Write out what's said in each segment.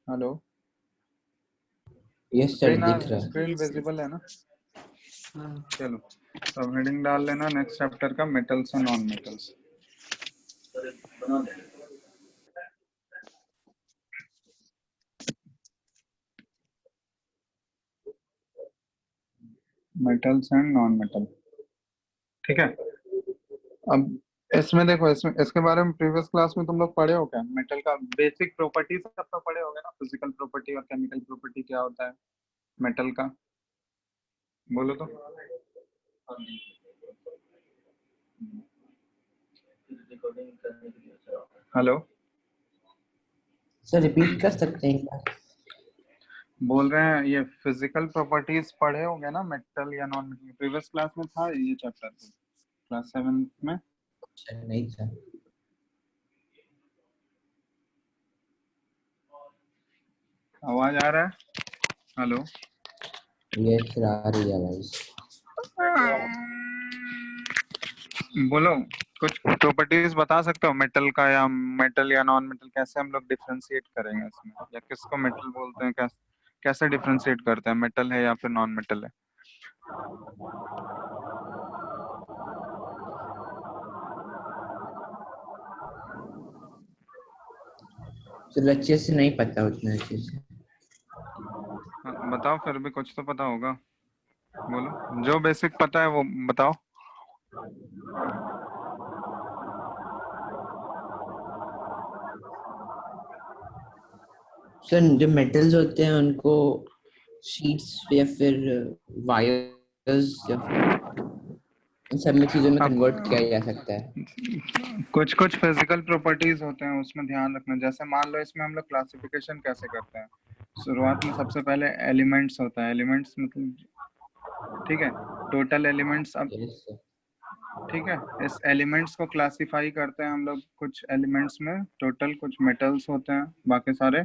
Hello, yes sir, दिख रहा है। स्क्रीन विजिबल है ना? हाँ। चलो, तो हेडिंग डाल लेना नेक्स्ट चैप्टर का, मेटल्स और non metals. Metals and non metal, ठीक है। अब इसमें देखो, इसके बारे में प्रीवियस क्लास में तुम लोग पढ़े हो क्या? मेटल का बेसिक प्रॉपर्टीज सब तो पढ़े होगे ना, फिजिकल प्रॉपर्टी और केमिकल प्रॉपर्टी क्या होता है मेटल का, बोलो तो। हेलो, सर रिपीट कर सकते हैं एक बार? बोल रहे हैं ये फिजिकल प्रॉपर्टीज पढ़े होंगे ना, मेटल या नॉन मेटल, प्रीवियस क्लास में था ये चैप्टर, क्लास 7 में। सर नहीं सर। आवाज आ रहा है? हेलो, यस सर, आ रही है आवाज। बोलो, कुछ प्रॉपर्टीज बता सकते हो मेटल का, या मेटल या नॉन मेटल कैसे हम लोग डिफरेंशिएट करेंगे इसमें, या किसको मेटल बोलते हैं, कैसे डिफरेंशिएट करते हैं मेटल है या फिर नॉन मेटल है? सर अच्छे से नहीं पता, उतना अच्छे से। बताओ, फिर भी कुछ तो पता होगा, बोलो जो बेसिक पता है वो बताओ। सर जो मेटल्स होते हैं उनको शीट्स या फिर वायर्स या फिर इन सब में चीजों में अब कन्वर्ट किया जा सकता है। कुछ कुछ फिजिकल प्रॉपर्टीज होते हैं, उसमें ध्यान रखना। जैसे मान लो इसमें हम लोग क्लासिफिकेशन कैसे करते हैं, शुरुआत में सबसे पहले एलिमेंट्स होता है, एलिमेंट्स मतलब, ठीक है, टोटल एलिमेंट्स। अब यस सर। ठीक है, इस एलिमेंट्स को क्लासिफाई करते हैं हम लोग, कुछ एलिमेंट्स में टोटल कुछ मेटल्स होते हैं, बाकी सारे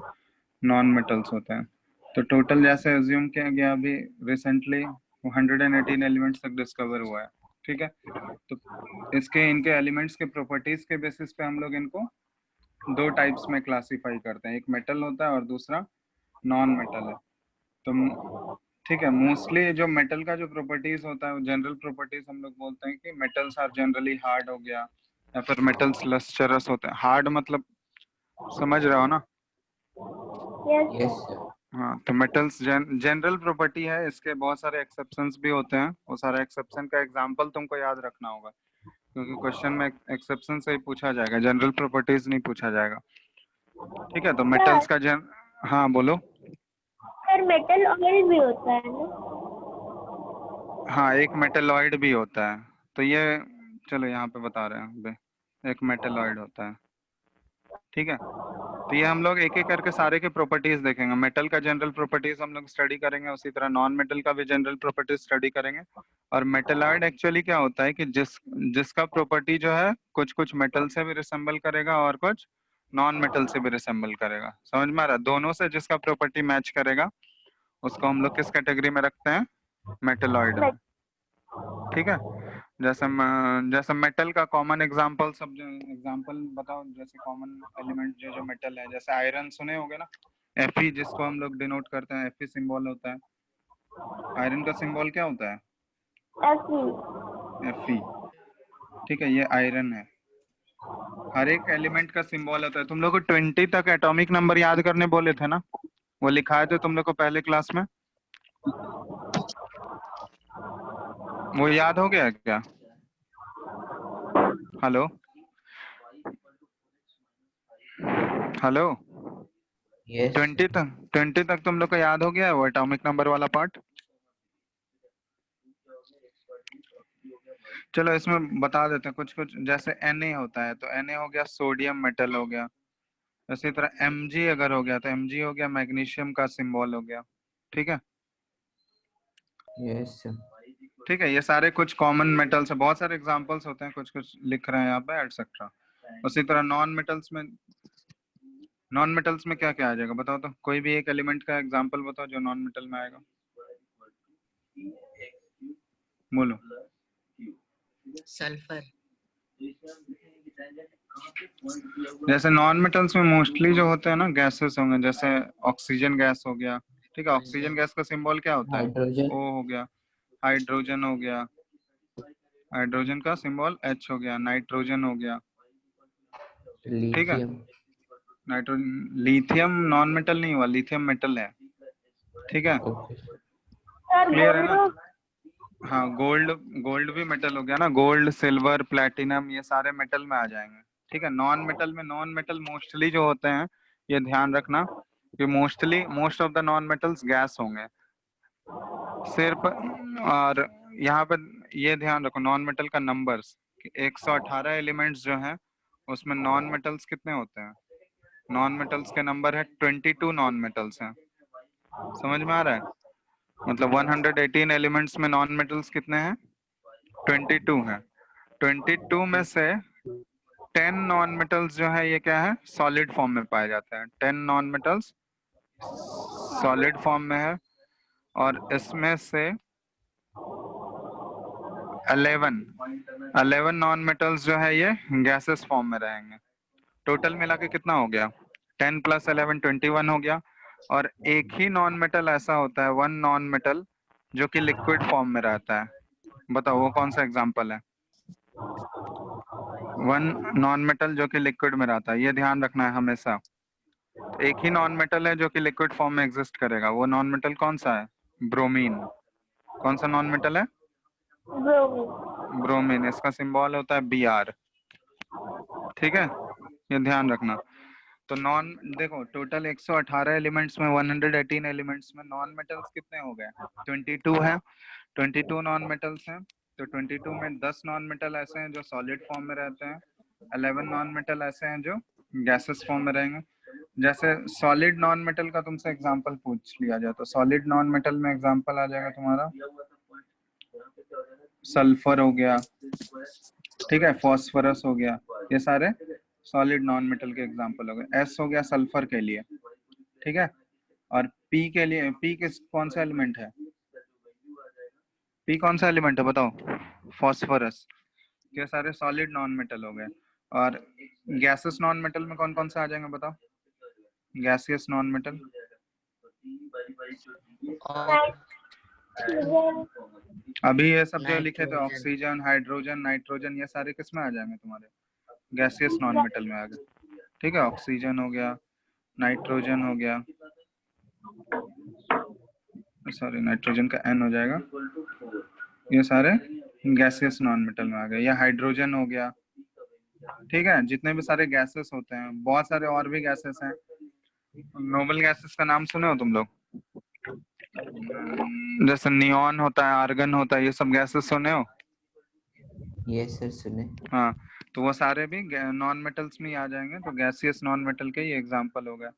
नॉन मेटल्स होते हैं। तो टोटल जैसे अज्यूम किया गया अभी रिसेंटली 118 एलिमेंट्स तक डिस्कवर हुआ है, ठीक है। तो इसके इनके एलिमेंट्स के प्रॉपर्टीज के बेसिस पे हम लोग इनको दो टाइप्स में क्लासिफाई करते हैं, एक मेटल होता है और दूसरा नॉन मेटल है। तो ठीक है, मोस्टली जो मेटल का जो प्रॉपर्टीज होता है, जनरल प्रॉपर्टीज हम लोग बोलते हैं कि मेटल्स आर जनरली हार्ड हो गया, या फिर मेटल्स लस्टरस होते हैं। हार्ड मतलब समझ रहे हो ना? Yes sir. हाँ, तो मेटल्स जनरल प्रॉपर्टी है, इसके बहुत सारे एक्सेप्शंस भी होते हैं। वो सारे एक्सेप्शन का एग्जांपल तुमको याद रखना होगा, क्योंकि क्वेश्चन में एक्सेप्शन से ही पूछा जाएगा, जनरल प्रॉपर्टीज नहीं पूछा जाएगा, ठीक है। तो मेटल्स का हाँ बोलो। सर मेटल ऑयल भी होता है ना? हाँ, एक मेटलॉइड भी होता है। तो ये चलो यहाँ पे बता रहे हैं, एक मेटलॉइड होता है, ठीक है। तो ये हम लोग एक एक करके सारे के प्रॉपर्टीज देखेंगे। मेटल का जनरल प्रॉपर्टीज हम लोग स्टडी करेंगे, उसी तरह नॉन मेटल का भी जनरल प्रॉपर्टीज स्टडी करेंगे। और मेटलॉइड एक्चुअली क्या होता है कि जिसका प्रॉपर्टी जो है कुछ कुछ मेटल से भी रिसेंबल करेगा और कुछ नॉन मेटल से भी रिसेंबल करेगा। समझ में आ रहा है? दोनों से जिसका प्रॉपर्टी मैच करेगा उसको हम लोग किस कैटेगरी में रखते हैं? मेटलॉइड में, ठीक है। जैसे मेटल का कॉमन एग्जांपल, सब एग्जांपल बताओ। जैसे कॉमन एलिमेंट जो जो मेटल है, जैसे आयरन सुने होगे ना, Fe जिसको हम लोग डिनोट करते हैं, Fe सिंबल होता है। आयरन का सिंबल क्या होता है? Fe, ठीक है, ये आयरन है। हर एक एलिमेंट का सिंबल होता है। तुम लोग को 20 तक एटॉमिक नंबर याद करने बोले थे ना, वो लिखाए थे तुम लोग को पहले क्लास में, वो याद हो गया क्या? हेलो हेलो, यस 20 तक तुम लोग को याद हो गया है वो एटॉमिक नंबर वाला पार्ट? चलो इसमें बता देते हैं कुछ कुछ। जैसे Na होता है तो Na हो गया सोडियम मेटल हो गया। इसी तरह Mg अगर हो गया तो Mg हो गया मैग्नीशियम का सिंबल हो गया, ठीक है। Yes sir. ठीक है, ये सारे कुछ कॉमन मेटल्स है, बहुत सारे एग्जांपल्स होते हैं, कुछ कुछ लिख रहे हैं यहाँ पे एटसेट्रा। उसी तरह नॉन मेटल्स में क्या क्या आ जाएगा बताओ तो, कोई भी एक एलिमेंट का एग्जांपल बताओ जो नॉन मेटल में आएगा, बोलो। सल्फर। जैसे नॉन मेटल्स में मोस्टली जो होते हैं ना गैसेस होंगे, जैसे ऑक्सीजन गैस हो गया, ठीक है, ऑक्सीजन गैस का सिंबल क्या होता है? हाइड्रोजन, O हो गया, हाइड्रोजन हो गया, हाइड्रोजन का सिंबल H हो गया, नाइट्रोजन हो गया, ठीक है, lithium, nitrogen. Lithium non metal नहीं हुआ, लिथियम मेटल है, ठीक है, ओके। सर क्लियर है ना? गोल्ड हाँ, गोल्ड, गोल्ड भी मेटल हो गया ना, गोल्ड, सिल्वर, प्लैटिनम, ये सारे मेटल में आ जाएंगे, ठीक है। नॉन मेटल में, नॉन मेटल मोस्टली जो होते हैं, ये ध्यान रखना कि mostly most of the non metals gas होंगे सिर्फ। और यहाँ पे ये ध्यान रखो नॉन मेटल का नंबर्स, 118 एलिमेंट्स जो हैं उसमें नॉन मेटल्स कितने होते हैं? नॉन मेटल्स के नंबर है 22 नॉन मेटल्स हैं, समझ में आ रहा है? मतलब 118 एलिमेंट्स में नॉन मेटल्स कितने हैं? 22 हैं। 22 में से 10 नॉन मेटल्स जो है ये क्या है? सॉलिड फॉर्म में पाए जाते हैं। 10 नॉन मेटल्स सॉलिड फॉर्म में है, और इसमें से 11 नॉन मेटल्स जो है ये गैसेस फॉर्म में रहेंगे। टोटल मिला के कितना हो गया? 10 + 11 21 हो गया। और एक ही नॉन मेटल ऐसा होता है, वन नॉन मेटल, जो कि लिक्विड फॉर्म में रहता है। बताओ वो कौन सा एग्जाम्पल है? वन नॉन मेटल जो कि लिक्विड में रहता है, ये ध्यान रखना है हमेशा। तो एक ही नॉन मेटल है जो कि लिक्विड फॉर्म में एग्जिस्ट करेगा, वो नॉन मेटल कौन सा है? ब्रोमीन। कौन सा नॉन मेटल है? ब्रोमीन। ब्रोमीन। इसका सिंबल होता है Br, ठीक है, ये ध्यान रखना। तो नॉन, देखो टोटल 118 एलिमेंट्स में, 118 एलिमेंट्स में नॉन मेटल्स कितने हो गए? 22 है, 22 नॉन मेटल्स हैं। तो 22 में 10 नॉन मेटल ऐसे हैं जो सॉलिड फॉर्म में रहते हैं, 11 नॉन मेटल ऐसे हैं जो गैसेस फॉर्म में रहेंगे। जैसे सॉलिड नॉन मेटल का तुमसे एग्जांपल पूछ लिया जाए तो सॉलिड नॉन मेटल में एग्जांपल आ जाएगा तुम्हारा सल्फर हो गया, ठीक है, फॉस्फोरस हो गया, ये सारे सॉलिड नॉन मेटल के एग्जांपल हो गए। एस हो गया सल्फर के लिए, ठीक है। और पी के लिए, पी किस कौन सा एलिमेंट है? पी कौन सा एलिमेंट है बताओ? फॉस्फोरस। ये सारे सॉलिड नॉन मेटल हो गए। और गैसेस नॉन मेटल में कौन कौन से आ जाएंगे बताओ? Gaseous non metal. अभी ये सब जो लिखे थे, ऑक्सीजन, हाइड्रोजन, नाइट्रोजन, ये सारे किस में आ जाएंगे तुम्हारे? गैसियस नॉन मेटल में आ गए, ठीक है। ऑक्सीजन हो गया, नाइट्रोजन हो गया, सॉरी नाइट्रोजन का N हो जाएगा, ये सारे गैसियस नॉन मेटल में आ गए। या हाइड्रोजन हो गया, ठीक है। जितने भी सारे गैसेस होते हैं, बहुत सारे और भी गैसेस हैं। नोबल गैसेस का नाम सुने हो तुम लोग? जैसे नियॉन होता है, आर्गन होता है, ये सब गैसेस सुने हो? यस सर, सुने। हाँ, तो वो सारे भी नॉन मेटल्स में ही आ जाएंगे। तो गैसियस नॉन मेटल के ये एग्जांपल हो गया।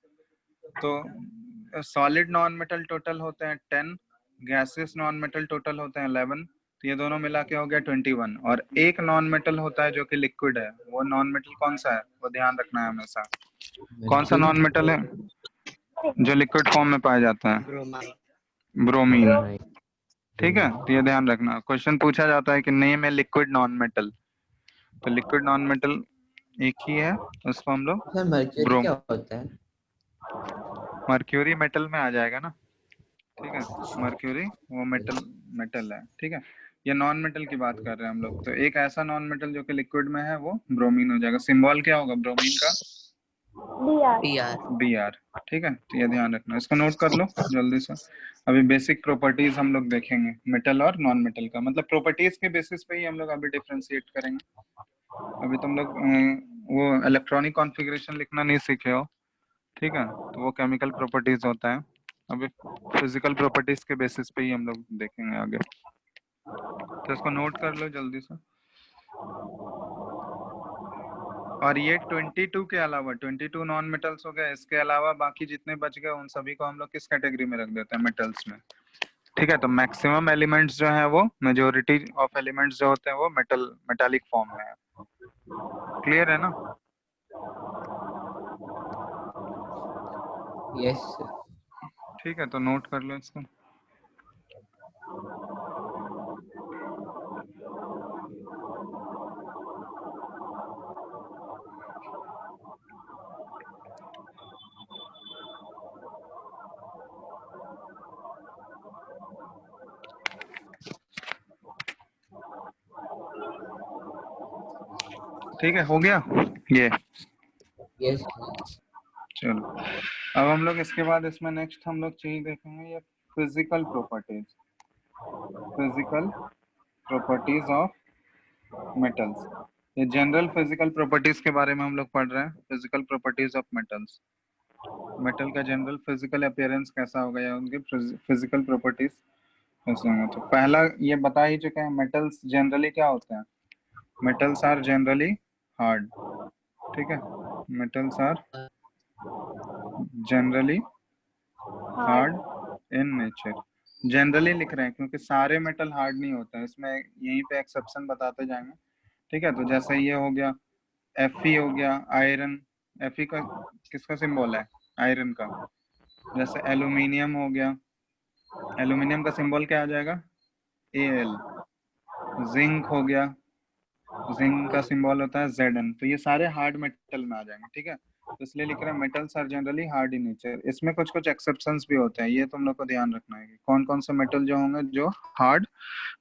तो सॉलिड नॉन मेटल टोटल होते हैं 10, गैसियस नॉन मेटल टोटल होते हैं 11। तो ये दोनों मिला के हो गया 21। और एक नॉन मेटल होता है जो कि लिक्विड है, वो नॉन मेटल कौन सा है वो ध्यान रखना है हमेशा। कौन सा मर्क्यूरी, नॉन मेटल है जो लिक्विड फॉर्म में पाया जाता है? ब्रोमीन, ब्रोमाइड, ठीक है। तो ये ध्यान रखना, क्वेश्चन पूछा जाता है कि नेम है लिक्विड नॉन मेटल, तो लिक्विड नॉन मेटल एक ही है, उसको हम लोग सर मर्क्यूरी ब्रोम, क्या होता है? मर्क्यूरी मेटल में आ जाएगा ना, ठीक है। अच्छा, मर्क्यूरी वो मेटल, मेटल है, ठीक है। ये नॉन मेटल की बात कर रहे हैं हम लोग। तो एक ऐसा नॉन मेटल जो कि लिक्विड में है वो ब्रोमीन हो जाएगा। सिंबल क्या होगा ब्रोमीन का? Br, ठीक है। तो ये ध्यान रखना, इसको नोट कर लो जल्दी से। अभी बेसिक प्रॉपर्टीज हम लोग देखेंगे मेटल और नॉन मेटल का, मतलब प्रॉपर्टीज के बेसिस पे ही हम लोग अभी डिफरेंशिएट करेंगे। अभी तुम लोग वो इलेक्ट्रॉनिक कॉन्फ़िगरेशन लिखना नहीं सीखे हो, ठीक है, तो वो केमिकल प्रॉपर्टीज होता है। अभी फिजिकल प्रॉपर्टीज के बेसिस पे ही हम लोग देखेंगे आगे, तो इसको नोट कर लो जल्दी से। और ये 22 के अलावा 22 नॉन मेटल्स हो गए, इसके अलावा बाकी जितने बच गए उन सभी को हम लोग किस कैटेगरी में रख देते हैं? मेटल्स में, ठीक है। तो मैक्सिमम एलिमेंट्स जो है वो, मेजोरिटी ऑफ एलिमेंट्स जो होते हैं वो मेटालिक फॉर्म में है। क्लियर है ना? Yes sir. ठीक है, तो नोट कर लो इसको। ठीक है, हो गया ये। Yes. चलो अब हम लोग इसके बाद इसमें नेक्स्ट हम लोग चीज देखेंगे ये physical properties. Physical properties of metals. ये जनरल फिजिकल प्रॉपर्टीज के बारे में हम लोग पढ़ रहे हैं, physical properties of metals. Metal का जनरल फिजिकल अपीयरेंस कैसा होगा या उनकी फिजिकल प्रॉपर्टीज कैसे होंगे। तो पहला ये बता ही चुके हैं, मेटल्स जनरली क्या होते हैं। Metals are generally hard. ठीक है, metals are generally hard in nature. Generally लिख रहे हैं क्योंकि सारे मेटल हार्ड नहीं होते हैं, इसमें यहीं पे एक्सेप्शन बताते जाएंगे। ठीक है, तो जैसे ये हो गया Fe हो गया आयरन। Fe का किसका सिंबल है, आयरन का। जैसे एल्यूमिनियम हो गया, एल्यूमिनियम का सिंबल क्या आ जाएगा, Al। जिंक हो गया, जिंक का सिंबल होता है Zn। तो ये सारे हार्ड मेटल में आ जाएंगे। ठीक है, तो इसलिए लिख रहे हैं metals are generally hard in nature. इसमें कुछ कुछ एक्सेप्शंस भी होते हैं, ये तुम लोग को ध्यान रखना है कि कौन कौन से मेटल जो होंगे जो हार्ड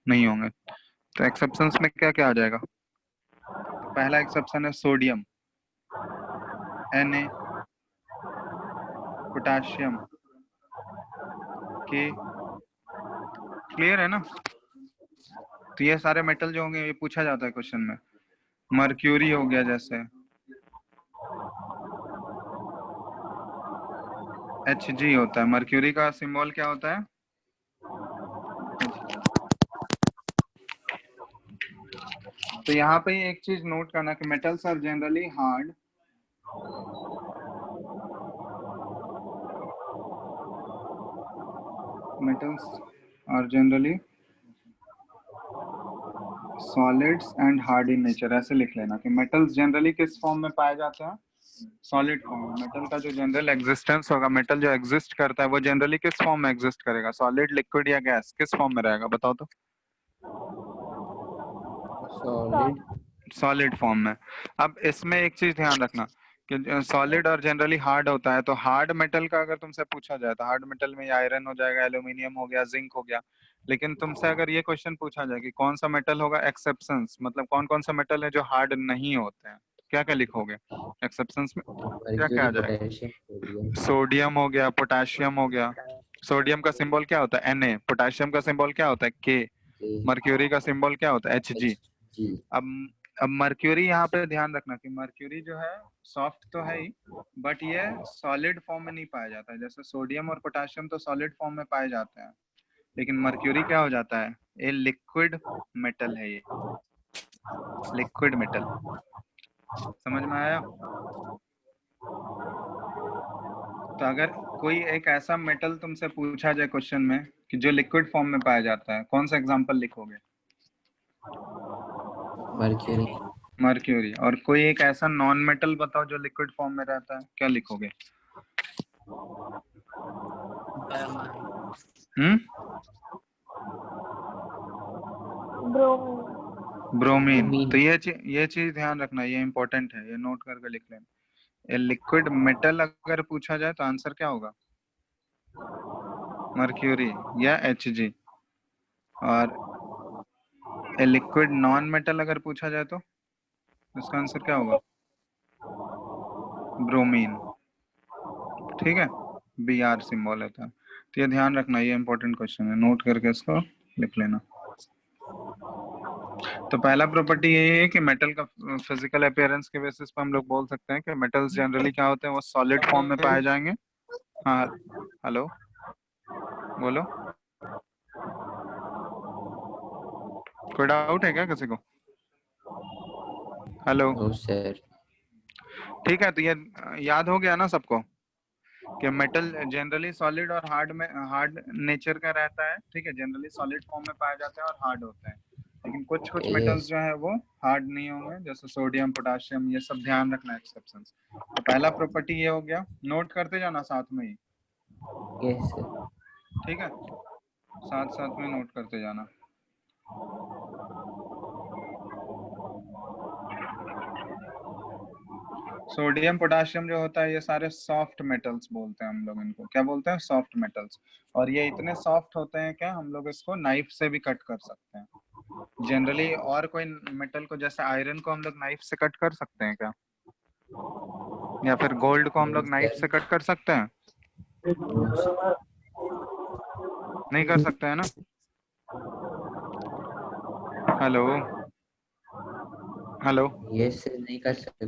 नहीं होंगे। तो एक्सेप्शंस में क्या क्या आ जाएगा। तो पहला एक्सेप्शन है सोडियम, Na, पोटाशियम, के। क्लियर है ना। तो ये सारे मेटल जो होंगे ये पूछा जाता है क्वेश्चन में। मर्क्यूरी हो गया, जैसे Hg होता है, मर्क्यूरी का सिंबल क्या होता है। तो यहाँ पे एक चीज नोट करना कि metals are generally hard metals are generally solids and hard in nature। ऐसे लिख लेना कि मेटल्स जनरली किस फॉर्म में पाए जाते हैं, सॉलिड फॉर्म में। मेटल का जो जनरल एग्जिस्टेंस होगा, मेटल जो एग्जिस्ट करता है वो जनरली किस फॉर्म में एग्जिस्ट करेगा, सॉलिड, लिक्विड या गैस, किस फॉर्म में रहेगा बताओ तो। Solid. सॉलिड फॉर्म में। अब इसमें एक चीज ध्यान रखना कि सॉलिड और जनरली हार्ड होता है। तो हार्ड मेटल का अगर तुमसे पूछा जाए तो हार्ड मेटल में आयरन हो जाएगा, एल्यूमिनियम हो गया, जिंक हो गया। लेकिन तुमसे अगर ये क्वेश्चन पूछा जाए कि कौन सा मेटल होगा एक्सेप्शंस, मतलब कौन कौन सा मेटल है जो हार्ड नहीं होते हैं, तो क्या क्या लिखोगे एक्सेप्शंस में, क्या क्या Mercury, आ जाएगा। potassium, sodium. सोडियम हो गया, पोटाशियम हो गया। सोडियम का सिंबल क्या होता है Na, पोटाशियम का सिंबल क्या होता है K, K, मर्क्यूरी का सिंबल क्या होता है Hg। Hg. अब अब मर्क्यूरी यहाँ पे ध्यान रखना कि मर्क्यूरी जो है सॉफ्ट तो है ही, बट ये सॉलिड फॉर्म में नहीं पाया जाता है। जैसे सोडियम और पोटाशियम तो सॉलिड फॉर्म में पाए जाते हैं, लेकिन मर्क्यूरी क्या हो जाता है, ये लिक्विड मेटल है, ये लिक्विड मेटल। समझ में आया। तो अगर कोई एक ऐसा मेटल तुमसे पूछा जाए क्वेश्चन में कि जो लिक्विड फॉर्म में पाया जाता है, कौन सा एग्जांपल लिखोगे। Mercury. मर्क्यूरी। और कोई एक ऐसा नॉन मेटल बताओ जो लिक्विड फॉर्म में रहता है, क्या लिखोगे। ब्रोमीन। ब्रोमीन। Bromine. तो ये चीज ध्यान रखना, ये इंपॉर्टेंट है, ये नोट करके लिख लेना। ये लिक्विड मेटल अगर पूछा जाए तो आंसर क्या होगा, मर्क्यूरी या Hg। और लिक्विड नॉन मेटल अगर पूछा जाए तो इसका आंसर क्या होगा, ब्रोमीन। ठीक है, Br सिंबल होता है। तो ये ध्यान रखना, ये इंपॉर्टेंट क्वेश्चन है, नोट करके इसको लिख लेना। तो पहला प्रॉपर्टी ये है कि मेटल का फिजिकल अपीयरेंस के बेसिस पे हम लोग बोल सकते हैं कि मेटल्स जनरली क्या होते हैं, वो सॉलिड फॉर्म में पाए जाएंगे। हाँ हेलो, बोलो, कोई डाउट है क्या किसी को। Hello, No, sir. ठीक है। तो ये याद हो गया ना सबको कि मेटल जनरली सॉलिड और हार्ड में, हार्ड नेचर का रहता है। ठीक है, जनरली सॉलिड फॉर्म में पाए जाते हैं और हार्ड होते हैं, लेकिन कुछ कुछ मेटल्स Yes. जो है वो हार्ड नहीं होंगे, जैसे सोडियम, पोटाशियम, ये सब ध्यान रखना एक्सेप्शंस। तो पहला प्रॉपर्टी ये हो गया, नोट करते जाना साथ में ही। Yes, sir. ठीक है, साथ साथ में नोट करते जाना। सोडियम पोटाशियम जो होता है ये सारे सॉफ्ट मेटल्स बोलते हैं हम लोग इनको, क्या बोलते हैं, सॉफ्ट मेटल्स। और ये इतने सॉफ्ट होते हैं क्या, हम लोग इसको नाइफ से भी कट कर सकते हैं। जनरली और कोई मेटल को, जैसे आयरन को हम लोग नाइफ से कट कर सकते हैं क्या, या फिर गोल्ड को हम लोग नाइफ से कट कर सकते हैं? नहीं कर सकते हैं ना। Hello hello. यस सर, नहीं कर सकते।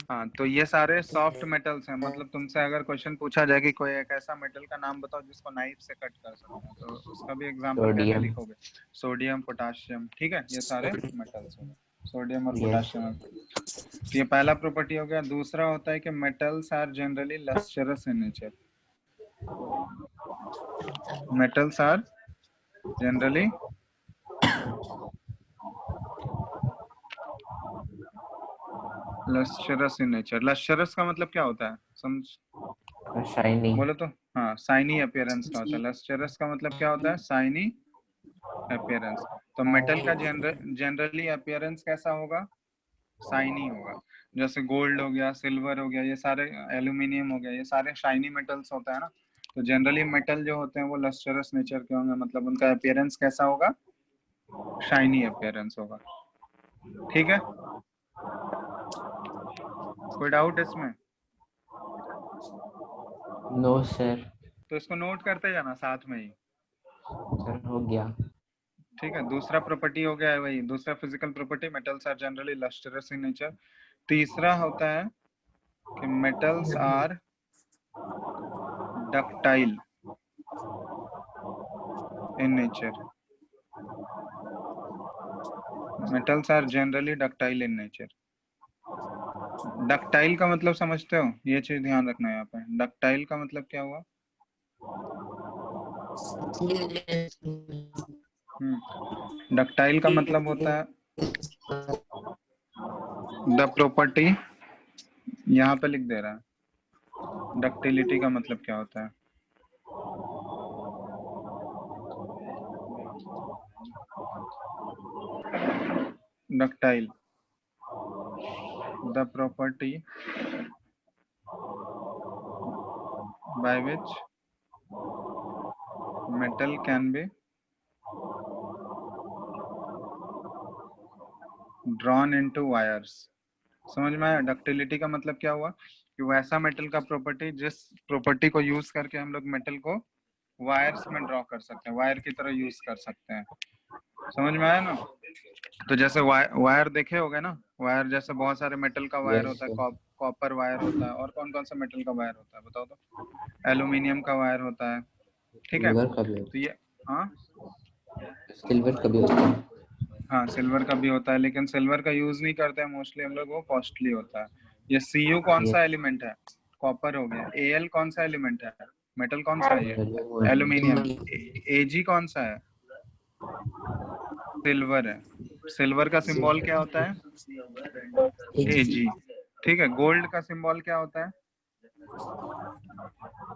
हाँ, तो ये सारे सॉफ्ट मेटल्स हैं। मतलब तुमसे अगर क्वेश्चन पूछा जाए कि कोई एक ऐसा मेटल का नाम बताओ जिसको नाइफ से कट कर सकते हैं, तो उसका भी एग्जांपल क्या क्या सोडियम। लिखोगे? सोडियम, पोटाशियम, ठीक है, ये सारे मेटल्स हो गए, सोडियम और यस। पोटाशियम। तो ये पहला प्रॉपर्टी हो गया। दूसरा होता है कि metals are generally lustrous in nature. Metals are generally lustrous in nature. Lustrous का मतलब क्या होता है, समझ शाइनी। बोलो तो। हाँ, साइनी अपीयरेंस का होता है। लस्टरस का मतलब क्या होता है? साइनी अपीयरेंस। तो मेटल का जनरली अपीयरेंस कैसा होगा? शाइनी होगा। जैसे गोल्ड हो गया, सिल्वर हो गया, ये सारे, एल्यूमिनियम हो गया, ये सारे शाइनी मेटल्स होते हैं ना। तो जनरली मेटल जो होते हैं वो लस्टरस नेचर के होंगे, मतलब उनका अपीयरेंस कैसा होगा? शाइनी अपीयरेंस होगा। ठीक है, कोई डाउट इसमें? No sir. तो इसको नोट करते जाना साथ में ही। सर हो गया। ठीक है, दूसरा प्रॉपर्टी हो गया है वही, दूसरा physical property, metals are generally lustrous in nature. तीसरा होता है कि metals are ductile in nature. Metals are generally ductile in nature. Ductile का मतलब समझते हो? ये चीज ध्यान रखना है यहाँ पे। डक्टाइल का मतलब क्या हुआ? डक्टाइल का मतलब होता है द प्रॉपर्टी, यहाँ पे लिख दे रहा है। डक्टिलिटी का मतलब क्या होता है? Ductile, the property by which metal can be drawn into wires। समझ में आया? डक्टिलिटी का मतलब क्या हुआ कि वैसा मेटल का प्रॉपर्टी जिस प्रॉपर्टी को यूज करके हम लोग मेटल को वायर्स में ड्रॉ कर सकते हैं, वायर की तरह यूज कर सकते हैं। समझ में आया ना? तो जैसे वायर देखे होगे ना, वायर जैसे बहुत सारे मेटल का वायर यस होता है, सर। कॉपर वायर होता है, और कौन कौन सा मेटल का वायर होता है बताओ तो? एल्यूमिनियम का वायर होता है, ठीक है। सिल्वर का भी तो ये, हाँ सिल्वर का भी होता है। हाँ, सिल्वर का भी होता है, लेकिन सिल्वर का यूज नहीं करते हैं मोस्टली हम लोग, वो कॉस्टली होता है। ये Cu कौन सा यस। एलिमेंट है? कॉपर हो गया। Al कौन सा एलिमेंट है? मेटल कौन सा है ये? एल्यूमिनियम। एल्यूमिनियम। Ag कौन सा है? सिल्वर है। सिल्वर का सिंबल क्या होता है? Ag। ठीक है, गोल्ड का सिंबल क्या होता है?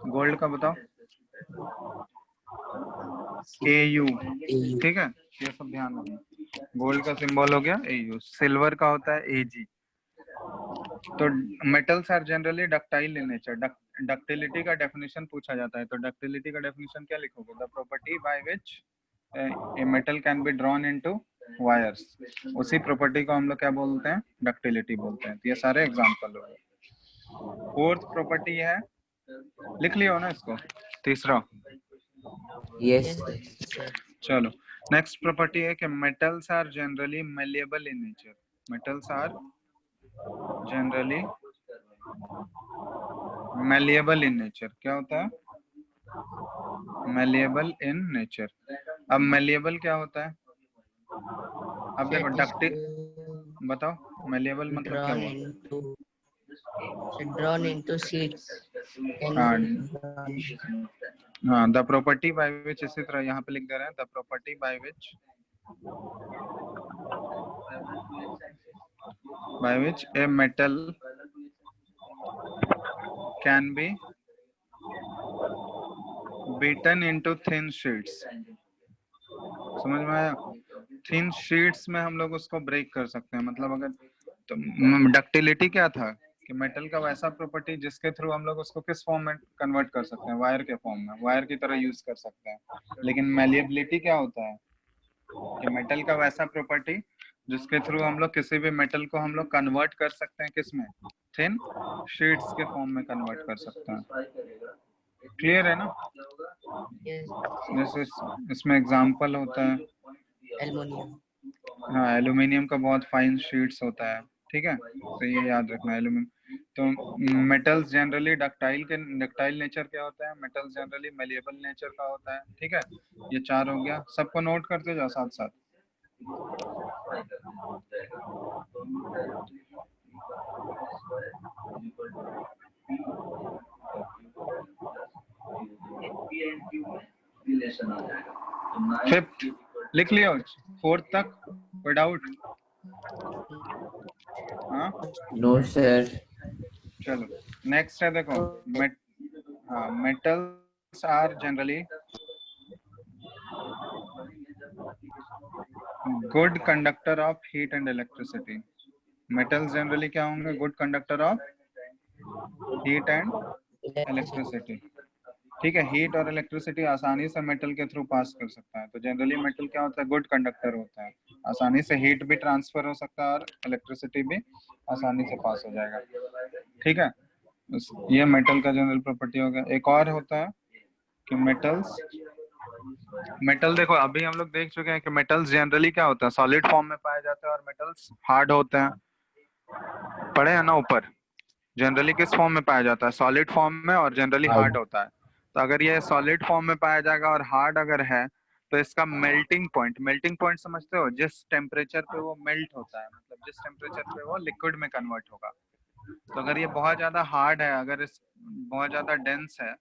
गोल्ड का बताओ। Au। ठीक है, ये सब ध्यान रखना। गोल्ड का सिंबल हो गया Au, सिल्वर का होता है Ag। तो metals are generally ductile in nature. Ductility का डेफिनेशन पूछा जाता है, तो डक्टिलिटी का डेफिनेशन क्या लिखोगे? The property by which a metal can be drawn into wires. उसी प्रॉपर्टी को हम लोग क्या बोलते हैं? डक्टिलिटी बोलते हैं। तो ये सारे एग्जांपल हो गए। फोर्थ प्रॉपर्टी है, लिख लियो ना इसको, तीसरा। यस। चलो, नेक्स्ट प्रॉपर्टी है कि metals are generally malleable in nature. Metals are generally malleable in nature. क्या होता है? Malleable in nature. अब मेलिएबल क्या होता है? अब देखो, डक्टी, बताओ मेलिएबल मतलब क्या drawn हुआ? into drawn into sheets can हाँ be हाँ, द प्रॉपर्टी बाय विच, इसी तरह यहाँ पे लिख दे रहे हैं, the property by which a metal can B beaten into thin sheets. समझ में आया? थिन शीट्स में हम लोग उसको ब्रेक कर सकते हैं। मतलब अगर, तो डक्टिलिटी क्या था कि मेटल का वैसा प्रॉपर्टी जिसके थ्रू हम लोग उसको किस फॉर्म में कन्वर्ट कर सकते हैं? वायर के फॉर्म में, वायर की तरह यूज कर सकते हैं। लेकिन मेलिएबिलिटी क्या होता है? कि मेटल का वैसा प्रॉपर्टी जिसके थ्रू हम लोग किसी भी मेटल को हम लोग कन्वर्ट कर सकते हैं, किसमें, थिन शीट्स के फॉर्म में कन्वर्ट कर सकते हैं। क्लियर है ना? Yes. जैसे इसमें एग्जांपल होता है, Aluminium. हाँ एल्यूमिनियम का बहुत फाइन शीट्स होता है, ठीक है, तो ये याद रखना एल्यूमिनियम। तो मेटल्स जनरली डक्टाइल नेचर क्या होता है, मेटल्स जनरली मेलिएबल नेचर का होता है, ठीक है। ये 4 हो गया, सबको नोट करते जाओ साथ साथ। फिफ्थ लिख लियो, 4th तक कोई डाउट? हाँ No, sir. चलो नेक्स्ट है, देखो metals are generally good conductor of heat and electricity. Metals generally क्या होंगे, good conductor of heat and electricity, ठीक है। हीट और इलेक्ट्रिसिटी आसानी से मेटल के थ्रू पास कर सकता है, तो जनरली मेटल क्या होता है, गुड कंडक्टर होता है, आसानी से हीट भी ट्रांसफर हो सकता है और इलेक्ट्रिसिटी भी आसानी से पास हो जाएगा, ठीक है। ये मेटल का जनरल प्रॉपर्टी हो गया। एक और होता है कि मेटल देखो अभी हम लोग देख चुके हैं कि मेटल्स जनरली क्या होता है, सॉलिड फॉर्म में पाए जाते हैं और मेटल्स हार्ड होते हैं, पढ़े हैं ना ऊपर। जनरली किस फॉर्म में पाया जाता है, सॉलिड फॉर्म में, और जनरली हार्ड होता है। तो अगर ये सॉलिड फॉर्म में पाया जाएगा और हार्ड अगर है, तो इसका मेल्टिंग पॉइंट समझते हो, जिस टेम्परेचर पे वो मेल्ट होता है, मतलब जिस टेम्परेचर पे वो लिक्विड में कन्वर्ट होगा। तो अगर ये बहुत ज्यादा हार्ड है, अगर इस बहुत ज्यादा डेंस है,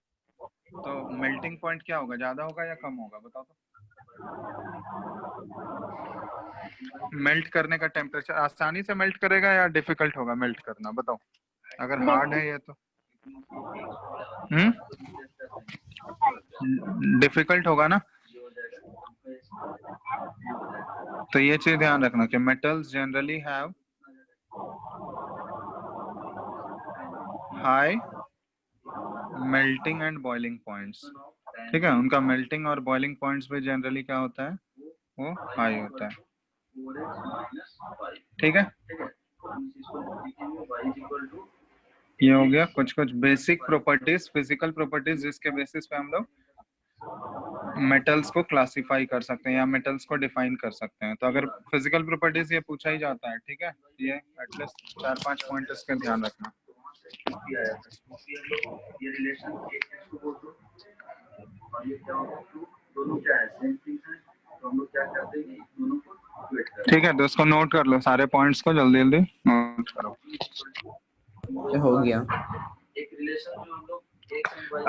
तो मेल्टिंग पॉइंट क्या होगा, ज्यादा होगा या कम होगा, बताओ तो। मेल्ट करने का टेम्परेचर आसानी से मेल्ट करेगा या डिफिकल्ट होगा मेल्ट करना, बताओ। अगर हार्ड है ये तो डिफिकल्ट होगा ना। तो ये चीज ध्यान रखना कि metals generally have high melting and boiling points, ठीक है। उनका मेल्टिंग और बॉइलिंग पॉइंट्स भी जनरली क्या होता है, वो हाई होता है, ठीक है। ये हो गया कुछ बेसिक प्रॉपर्टीज, फिजिकल प्रॉपर्टीज, जिसके बेसिस पे हम लोग मेटल्स को क्लासिफाई कर सकते हैं या मेटल्स को डिफाइन कर सकते हैं। तो अगर फिजिकल प्रॉपर्टीज ये पूछा ही जाता है, ठीक है, ये एटलीस्ट 4-5 पॉइंट इसका ध्यान रखना। ठीक है, तो इसको नोट कर लो, सारे पॉइंट्स को जल्दी जल्दी नोट करो। हो गया।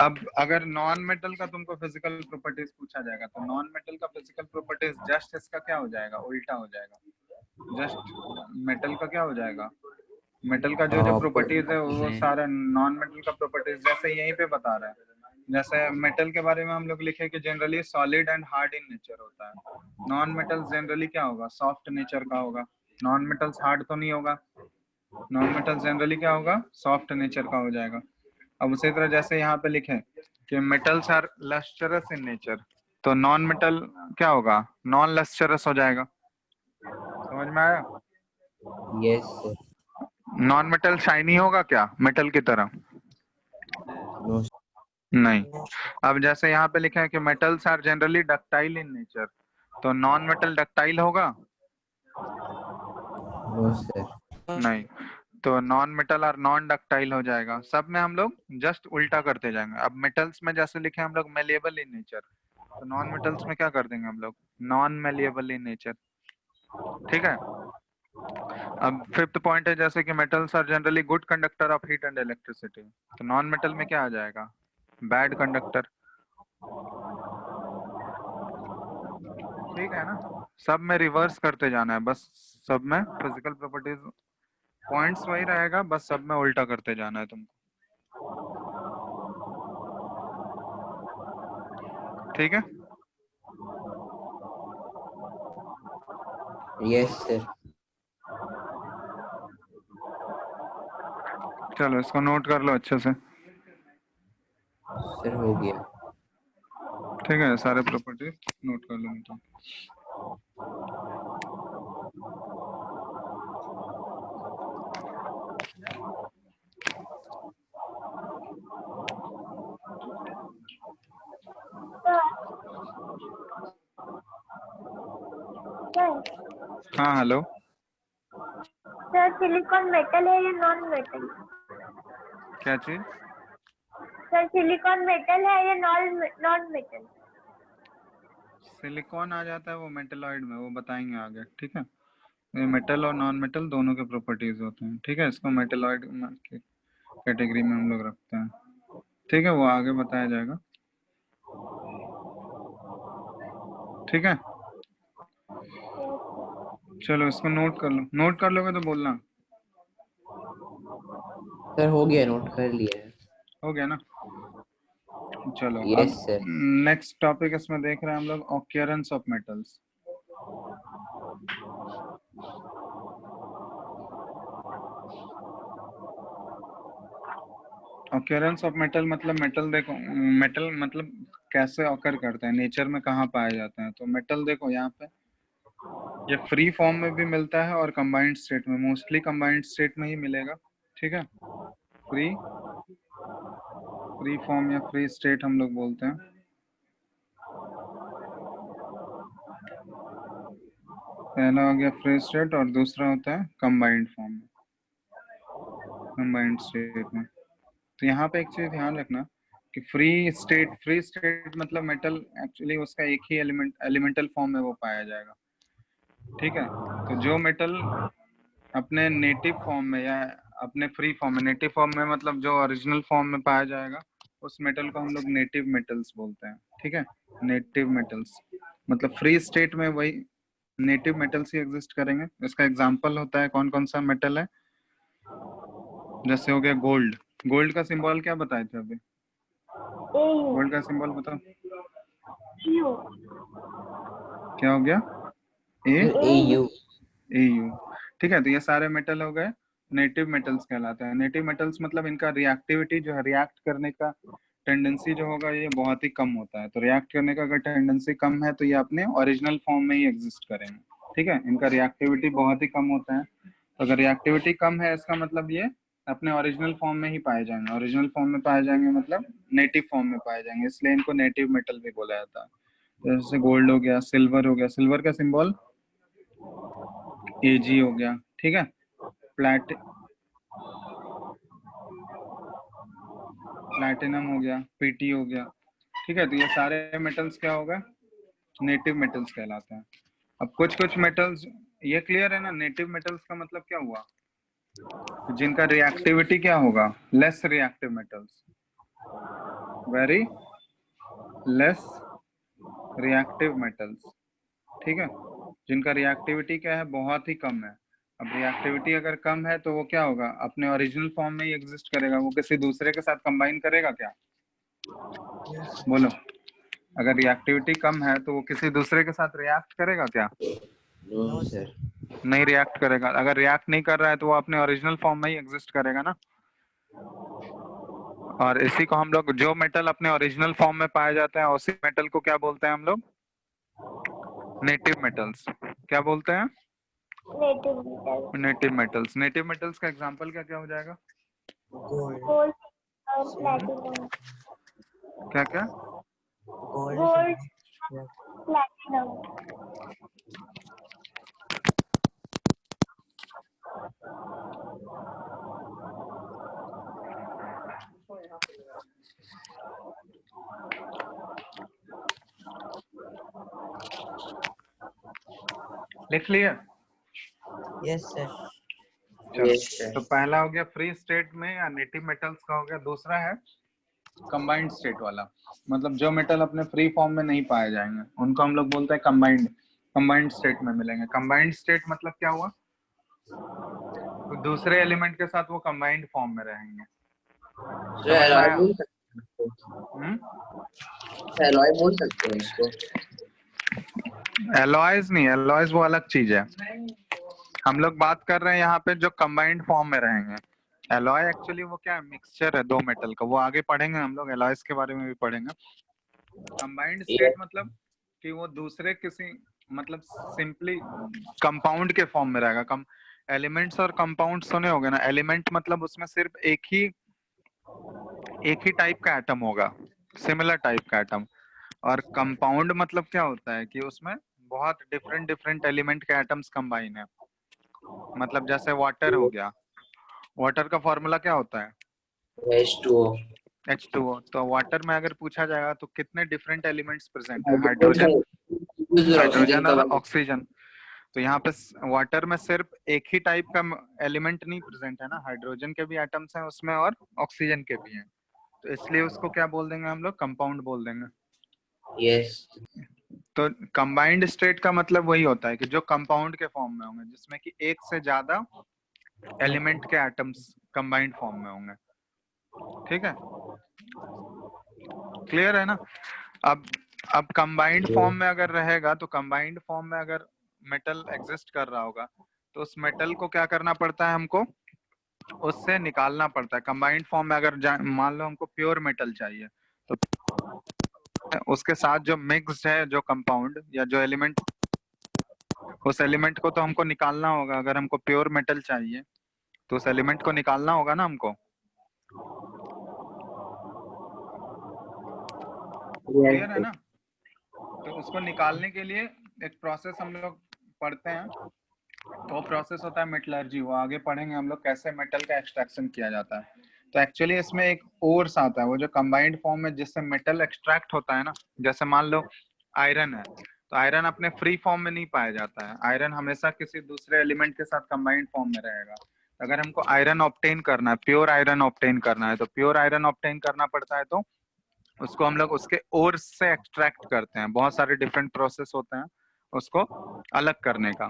अब अगर नॉन मेटल का तुमको फिजिकल प्रॉपर्टीज पूछा जाएगा, तो नॉन मेटल का फिजिकल प्रॉपर्टीज जस्ट इसका क्या हो जाएगा, उल्टा हो जाएगा। जस्ट मेटल का क्या हो जाएगा, मेटल का जो प्रॉपर्टीज है वो सारा नॉन मेटल का प्रॉपर्टीज जैसे यहीं पे बता रहा है। जैसे मेटल के बारे में हम लोग लिखे कि generally solid and hard in nature होता है। नॉन मेटल जनरली क्या होगा, सॉफ्ट नेचर का होगा। नॉन मेटल्स हार्ड तो नहीं होगा, नॉन मेटल जनरली क्या होगा, सॉफ्ट नेचर का हो जाएगा। अब उसी तरह जैसे यहाँ पे लिखे कि metals are lustrous in nature, तो नॉन मेटल क्या होगा, नॉन लस्टरस हो जाएगा। समझ में आया? Yes sir. Non metal shiny होगा क्या मेटल की तरह? नो नहीं। अब जैसे यहाँ पे लिखा है कि metals are generally ductile in nature, तो नॉन मेटल डक्टाइल होगा? No sir. नहीं। तो नॉन मेटल और नॉन डक्टाइल हो जाएगा। सब में हम लोग जस्ट उल्टा करते जाएंगे। अब मेटल्स में जैसे लिखे हम लोग मेलिएबल इन नेचर, तो नॉन मेटल्स में क्या कर देंगे हम लोग, नॉन मेलिएबल इन नेचर, ठीक है। अब फिफ्थ पॉइंट है जैसे कि metals are generally good conductor of heat and electricity, तो नॉन मेटल में क्या आ जाएगा, बैड कंडक्टर, ठीक है ना। सब में रिवर्स करते जाना है, बस सब में फिजिकल प्रॉपर्टीज पॉइंट्स वही रहेगा, बस सब में उल्टा करते जाना है तुमको, ठीक है। Yes sir. चलो इसको नोट कर लो अच्छे से, सर हो गया। ठीक है, सारे प्रॉपर्टीज नोट कर लो तुम। हाँ हेलो, सर सिलिकॉन मेटल है या नॉन मेटल? क्या चीज? सर सिलिकॉन मेटल है या नॉन मेटल? सिलिकॉन आ जाता है वो मेटलॉइड में, वो बताएंगे आगे, ठीक है। ये मेटल और नॉन मेटल दोनों के प्रॉपर्टीज होते हैं, ठीक है। इसको मेटलॉइड कैटेगरी में हम लोग रखते हैं, ठीक है। वो आगे बताया जाएगा, ठीक है। चलो इसको नोट कर लो, नोट कर लोगे तो बोलना। सर हो गया, नोट कर लिया है। हो गया ना? चलो यस अब सर। नेक्स्ट टॉपिक इसमें देख रहे हैं हम लोग, occurrence of metals. Occurrence of metal मतलब मेटल, देखो मेटल मतलब कैसे ऑकर करते हैं, नेचर में कहाँ पाए जाते हैं। तो मेटल देखो यहाँ पे ये फ्री फॉर्म में भी मिलता है और कंबाइंड स्टेट में, मोस्टली कंबाइंड स्टेट में ही मिलेगा, ठीक है। फ्री फॉर्म या फ्री स्टेट हम लोग बोलते हैं। पहला हो गया फ्री स्टेट और दूसरा होता है कंबाइंड फॉर्म में, कंबाइंड स्टेट में। तो यहाँ पे एक चीज ध्यान रखना कि फ्री स्टेट मतलब मेटल एक्चुअली उसका एक ही एलिमेंटल फॉर्म में वो पाया जाएगा, ठीक है। तो जो मेटल अपने नेटिव फॉर्म में या अपने फ्री फॉर्म में, नेटिव फॉर्म में मतलब जो ओरिजिनल फॉर्म में पाया जाएगा, उस मेटल को हम लोग नेटिव मेटल्स बोलते हैं, ठीक है। नेटिव मेटल्स मतलब फ्री स्टेट में वही नेटिव मेटल्स ही एग्जिस्ट करेंगे। इसका एग्जांपल होता है कौन कौन सा मेटल है, जैसे हो गया गोल्ड। गोल्ड का सिंबल क्या बताए थे अभी? गोल्ड का सिंबल बताओ, यू क्या हो गया? ए AU। यू, ठीक है। तो ये सारे मेटल हो गए नेटिव मेटल्स कहलाते हैं। नेटिव मेटल्स मतलब इनका रिएक्टिविटी जो है, रिएक्ट करने का टेंडेंसी जो होगा ये बहुत ही कम होता है। तो रिएक्ट करने का अगर टेंडेंसी कम है तो ये अपने ओरिजिनल फॉर्म में ही एग्जिस्ट करेंगे, ठीक है। इनका रिएक्टिविटी बहुत ही कम होता है। तो अगर रिएक्टिविटी कम है इसका मतलब ये अपने ओरिजिनल फॉर्म में ही पाए जाएंगे। ओरिजिनल फॉर्म में पाए जाएंगे मतलब नेटिव फॉर्म में पाए जाएंगे, इसलिए इनको नेटिव मेटल भी बोला जाता है। तो जैसे गोल्ड हो गया, सिल्वर हो गया, सिल्वर का सिंबल Ag हो गया, ठीक है। प्लैटिनम हो गया, Pt हो गया, ठीक है। तो ये सारे मेटल्स क्या होगा, नेटिव मेटल्स कहलाते हैं। अब कुछ कुछ मेटल्स, ये क्लियर है ना? नेटिव मेटल्स का मतलब क्या हुआ, जिनका रिएक्टिविटी क्या होगा, less reactive metals, very less reactive metals, ठीक है। जिनका रिएक्टिविटी क्या है, बहुत ही कम है। अब रिएक्टिविटी अगर कम है तो वो क्या होगा, अपने ओरिजिनल फॉर्म में ही एग्जिस्ट करेगा। वो किसी दूसरे के साथ कंबाइन करेगा क्या? बोलो, अगर रिएक्टिविटी कम है तो वो किसी दूसरे के साथ रिएक्ट करेगा क्या? No sir. नहीं रिएक्ट करेगा। अगर रिएक्ट नहीं कर रहा है तो वो अपने ओरिजिनल फॉर्म में ही एग्जिस्ट करेगा ना। और इसी को हम लोग, जो मेटल अपने ओरिजिनल फॉर्म में पाया जाता है उसी मेटल को क्या बोलते हैं हम लोग, नेटिव मेटल्स। क्या बोलते हैं? Native metal. Native metals. Native metals का एग्जांपल क्या क्या हो जाएगा? गोल्ड, गोल्ड और प्लैटिनम। क्या क्या? Gold, platinum. लिख लिए? Yes sir. चलो, यस सर। तो पहला हो गया फ्री स्टेट में या नेटिव मेटल्स का हो गया। दूसरा है कंबाइंड स्टेट वाला, मतलब जो मेटल अपने फ्री फॉर्म में नहीं पाए जाएंगे उनको हम लोग बोलते हैं कंबाइंड स्टेट में मिलेंगे। कंबाइंड स्टेट मतलब क्या हुआ, तो दूसरे एलिमेंट के साथ वो कंबाइंड फॉर्म में रहेंगे। सर समझ में एलॉय आया? बोल सकते हैं इसको। एलॉय बोल सकते हैं इसको। एलॉयज नहीं, एलॉयज वो अलग चीज है। हम लोग बात कर रहे हैं यहाँ पे जो कंबाइंड फॉर्म में रहेंगे। एलॉय एक्चुअली वो क्या है, मिक्सचर है दो मेटल का। वो आगे पढ़ेंगे हम लोग, एलॉयज के बारे में भी पढ़ेंगे। कंबाइंड स्टेट मतलब कि वो दूसरे किसी, मतलब सिंपली कंपाउंड के फॉर्म में रहेगा। कम एलिमेंट्स और कंपाउंड सुने होगे ना। एलिमेंट मतलब उसमें सिर्फ एक ही टाइप का एटम होगा, सिमिलर टाइप का एटम। और कंपाउंड मतलब क्या होता है कि उसमें बहुत डिफरेंट डिफरेंट एलिमेंट के एटम्स कंबाइन है। मतलब जैसे वाटर हो गया, वाटर का फॉर्मूला क्या होता है? H2O. H2O। तो वाटर में अगर पूछा जाएगा तो कितने डिफरेंट एलिमेंट्स प्रेजेंट है? हाइड्रोजन और ऑक्सीजन हाइड्रोजन का और ऑक्सीजन। तो यहाँ पे वाटर में सिर्फ एक ही टाइप का एलिमेंट नहीं प्रेजेंट है ना, हाइड्रोजन के भी एटम्स हैं उसमें और ऑक्सीजन के भी हैं। तो इसलिए उसको क्या बोल देंगे हम लोग? कंपाउंड बोल देंगे। यस। तो कंबाइंड स्टेट का मतलब वही होता है कि जो कंपाउंड के फॉर्म में होंगे, जिसमें कि एक से ज्यादा एलिमेंट के एटम्स कंबाइंड फॉर्म में होंगे। ठीक है, क्लियर है ना? अब कंबाइंड फॉर्म में अगर रहेगा तो कंबाइंड फॉर्म में अगर मेटल एग्जिस्ट कर रहा होगा तो उस मेटल को क्या करना पड़ता है? हमको उससे निकालना पड़ता है। कंबाइंड फॉर्म में अगर मान लो हमको प्योर मेटल चाहिए तो उसके साथ जो मिक्स्ड है, जो कंपाउंड या जो एलिमेंट, उस एलिमेंट को तो हमको निकालना होगा। अगर हमको प्योर मेटल चाहिए तो उस एलिमेंट को निकालना होगा ना हमको। क्लियर है ना? तो उसको निकालने के लिए एक प्रोसेस हम लोग पढ़ते हैं, तो प्रोसेस होता है मेटलर्जी। वो आगे पढ़ेंगे हम लोग कैसे मेटल का एक्सट्रैक्शन किया जाता है। तो एक्चुअली इसमें एक ओर्स आता है, वो जो कंबाइंड फॉर्म में जिससे मेटल एक्सट्रैक्ट होता है ना। जैसे मान लो आयरन है, तो आयरन अपने फ्री फॉर्म में नहीं पाया जाता है। आयरन हमेशा किसी दूसरे एलिमेंट के साथ कंबाइंड फॉर्म में रहेगा। अगर हमको आयरन ऑब्टेन करना है, प्योर आयरन ऑब्टेन करना है, तो प्योर आयरन ऑब्टेन करना पड़ता है, तो उसको हम लोग उसके ओर्स से एक्सट्रैक्ट करते हैं। बहुत सारे डिफरेंट प्रोसेस होते हैं उसको अलग करने का।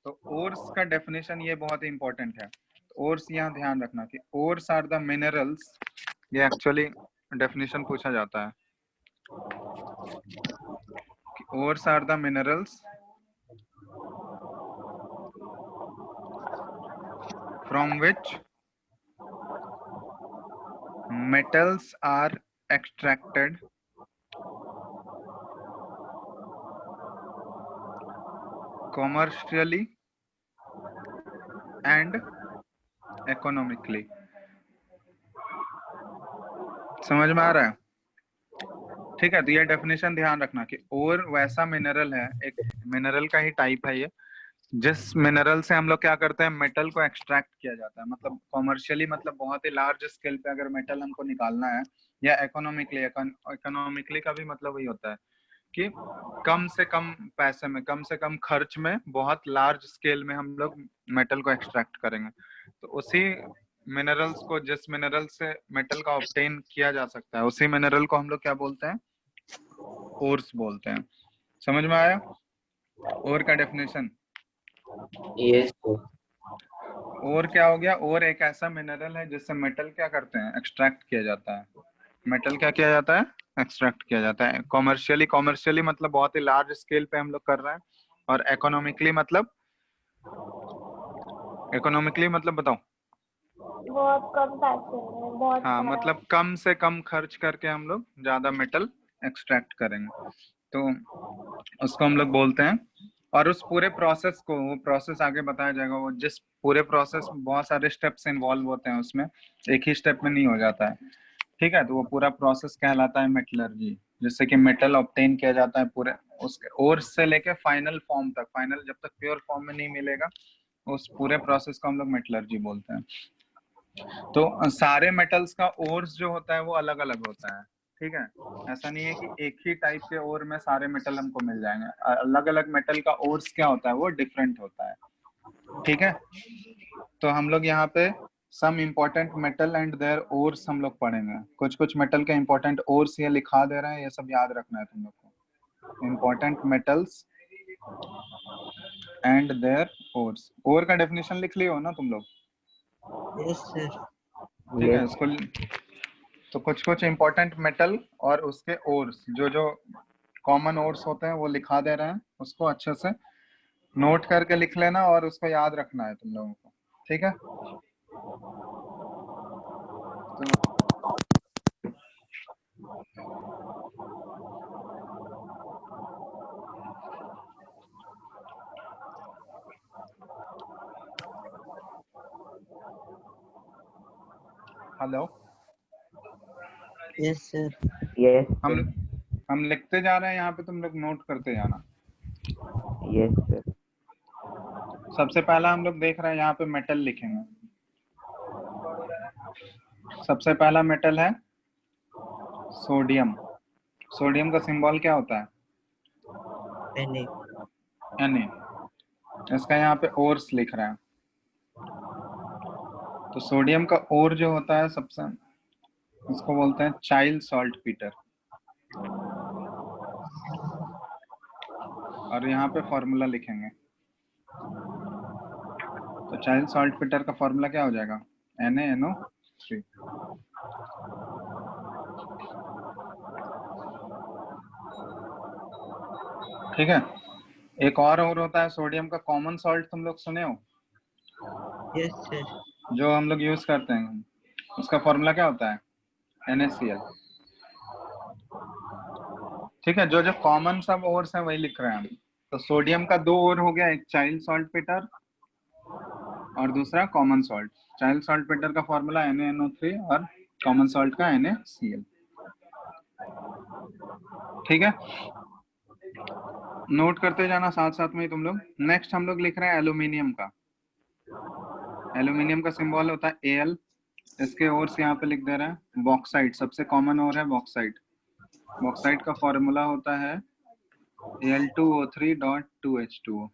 तो ओर्स का डेफिनेशन ये बहुत ही इंपॉर्टेंट है। ओर्स यहाँ ध्यान रखना कि ओर्स आर द मिनरल्स, ये एक्चुअली डेफिनेशन पूछा जाता है कि ores are the minerals from which metals are extracted commercially and economically। समझ में आ रहा है? ठीक है, तो ये डेफिनेशन ध्यान रखना कि ओर वैसा मिनरल है, एक मिनरल का ही टाइप है ये, जिस मिनरल से हम लोग क्या करते हैं? मेटल को एक्सट्रैक्ट किया जाता है। मतलब कॉमर्शियली, मतलब बहुत ही लार्ज स्केल पे अगर मेटल हमको निकालना है, या इकोनॉमिकली। इकोनॉमिकली का भी मतलब वही होता है कि कम से कम पैसे में, कम से कम खर्च में, बहुत लार्ज स्केल में हम लोग मेटल को एक्सट्रैक्ट करेंगे। तो उसी मिनरल्स को, जिस मिनरल से मेटल का ऑब्टेन किया जा सकता है, उसी मिनरल को हम लोग क्या बोलते हैं? ओर्स बोलते हैं। समझ में आया ओर का डेफिनेशन? यस। ओर क्या हो गया? ओर एक ऐसा मिनरल है जिससे मेटल क्या करते हैं? एक्सट्रैक्ट किया जाता है। मेटल क्या किया जाता है? एक्सट्रैक्ट किया जाता है। कॉमर्शियली, कॉमर्शियली मतलब बहुत ही लार्ज स्केल पे हम लोग कर रहे हैं। और इकोनॉमिकली मतलब, इकोनॉमिकली मतलब बताओ। बहुत कम पैसे में बहुत हाँ, सारा। मतलब कम से कम खर्च करके हम लोग ज्यादा मेटल एक्सट्रैक्ट करेंगे, तो उसको हम लोग बोलते हैं। और उस पूरे प्रोसेस को, वो प्रोसेस आगे बताया जाएगा। वो जिस पूरे प्रोसेस में बहुत सारे स्टेप्स इन्वॉल्व होते हैं उसमें, एक ही स्टेप में नहीं हो जाता है। ठीक है, तो वो पूरा प्रोसेस कहलाता है मेटलर्जी, जिससे कि मेटल ऑब्टेन किया जाता है पूरे उसके ओर्स से लेके फाइनल फॉर्म तक। फाइनल जब तक प्योर फॉर्म में नहीं मिलेगा, उस पूरे प्रोसेस को हम लोग मेटलर्जी बोलते हैं। तो सारे मेटल्स का ओर्स जो होता है वो अलग अलग होता है। ठीक है, ऐसा नहीं है कि एक ही टाइप के ओर में सारे मेटल हमको मिल जाएंगे। अलग अलग मेटल का ओर्स क्या होता है? वो डिफरेंट होता है। ठीक है, तो हम लोग यहाँ पे some important metal and their ores हम लोग पढ़ेंगे। कुछ कुछ मेटल के इम्पोर्टेंट ओर्स ये लिखा दे रहे हैं, ये सब याद रखना है तुम लोग को। Important metals and their ores. Ore का डेफिनेशन लिख लियो ना तुम लोग? Yes, sir. ठीक है, इसको तो कुछ कुछ इम्पोर्टेंट मेटल और उसके ओर्स, जो जो कॉमन ओर्स होते हैं वो लिखा दे रहे हैं। उसको अच्छे से नोट करके लिख लेना और उसको याद रखना है तुम लोगों को। ठीक है, हेलो, Yes, sir. Yes, हम लिखते जा रहे हैं, यहाँ पे तुम लोग नोट करते जाना। yes, sir. सबसे पहला हम लोग देख रहे हैं, यहाँ पे मेटल लिखेंगे। सबसे पहला मेटल है सोडियम। सोडियम का सिंबल क्या होता है? Penny. Na। इसका यहाँ पे ओर्स लिख रहे हैं। तो सोडियम का ओर जो होता है सबसे, इसको बोलते हैं चाइल्ड सॉल्ट पीटर। और यहाँ पे फॉर्मूला लिखेंगे। तो चाइल्ड सॉल्ट पीटर का फॉर्मूला क्या हो जाएगा? NaNO3। ठीक है। एक और होता है सोडियम का कॉमन सॉल्ट, तुम लोग सुने हो? Yes, sir. जो हम लोग यूज करते हैं, उसका फॉर्मूला क्या होता है? NaCl। ठीक है। जो जो कॉमन सब ओर्स है वही लिख रहे हैं हम। तो सोडियम का 2 ओर हो गया, एक चाइल्ड सॉल्ट पीटर और दूसरा common salt. Child salt Peter का फॉर्मूला NaNO3 और कॉमन सॉल्ट का NaCl। ठीक है, नोट करते जाना साथ साथ में ही तुम लोग। नेक्स्ट हम लोग लिख रहे हैं एल्यूमिनियम का। एल्यूमिनियम का सिंबल होता है Al। इसके ओर्स यहाँ पे लिख दे रहे हैं। बॉक्साइट सबसे कॉमन ओर है बॉक्साइट। बॉक्साइट का फॉर्मूला होता है Al2O3.2H2O।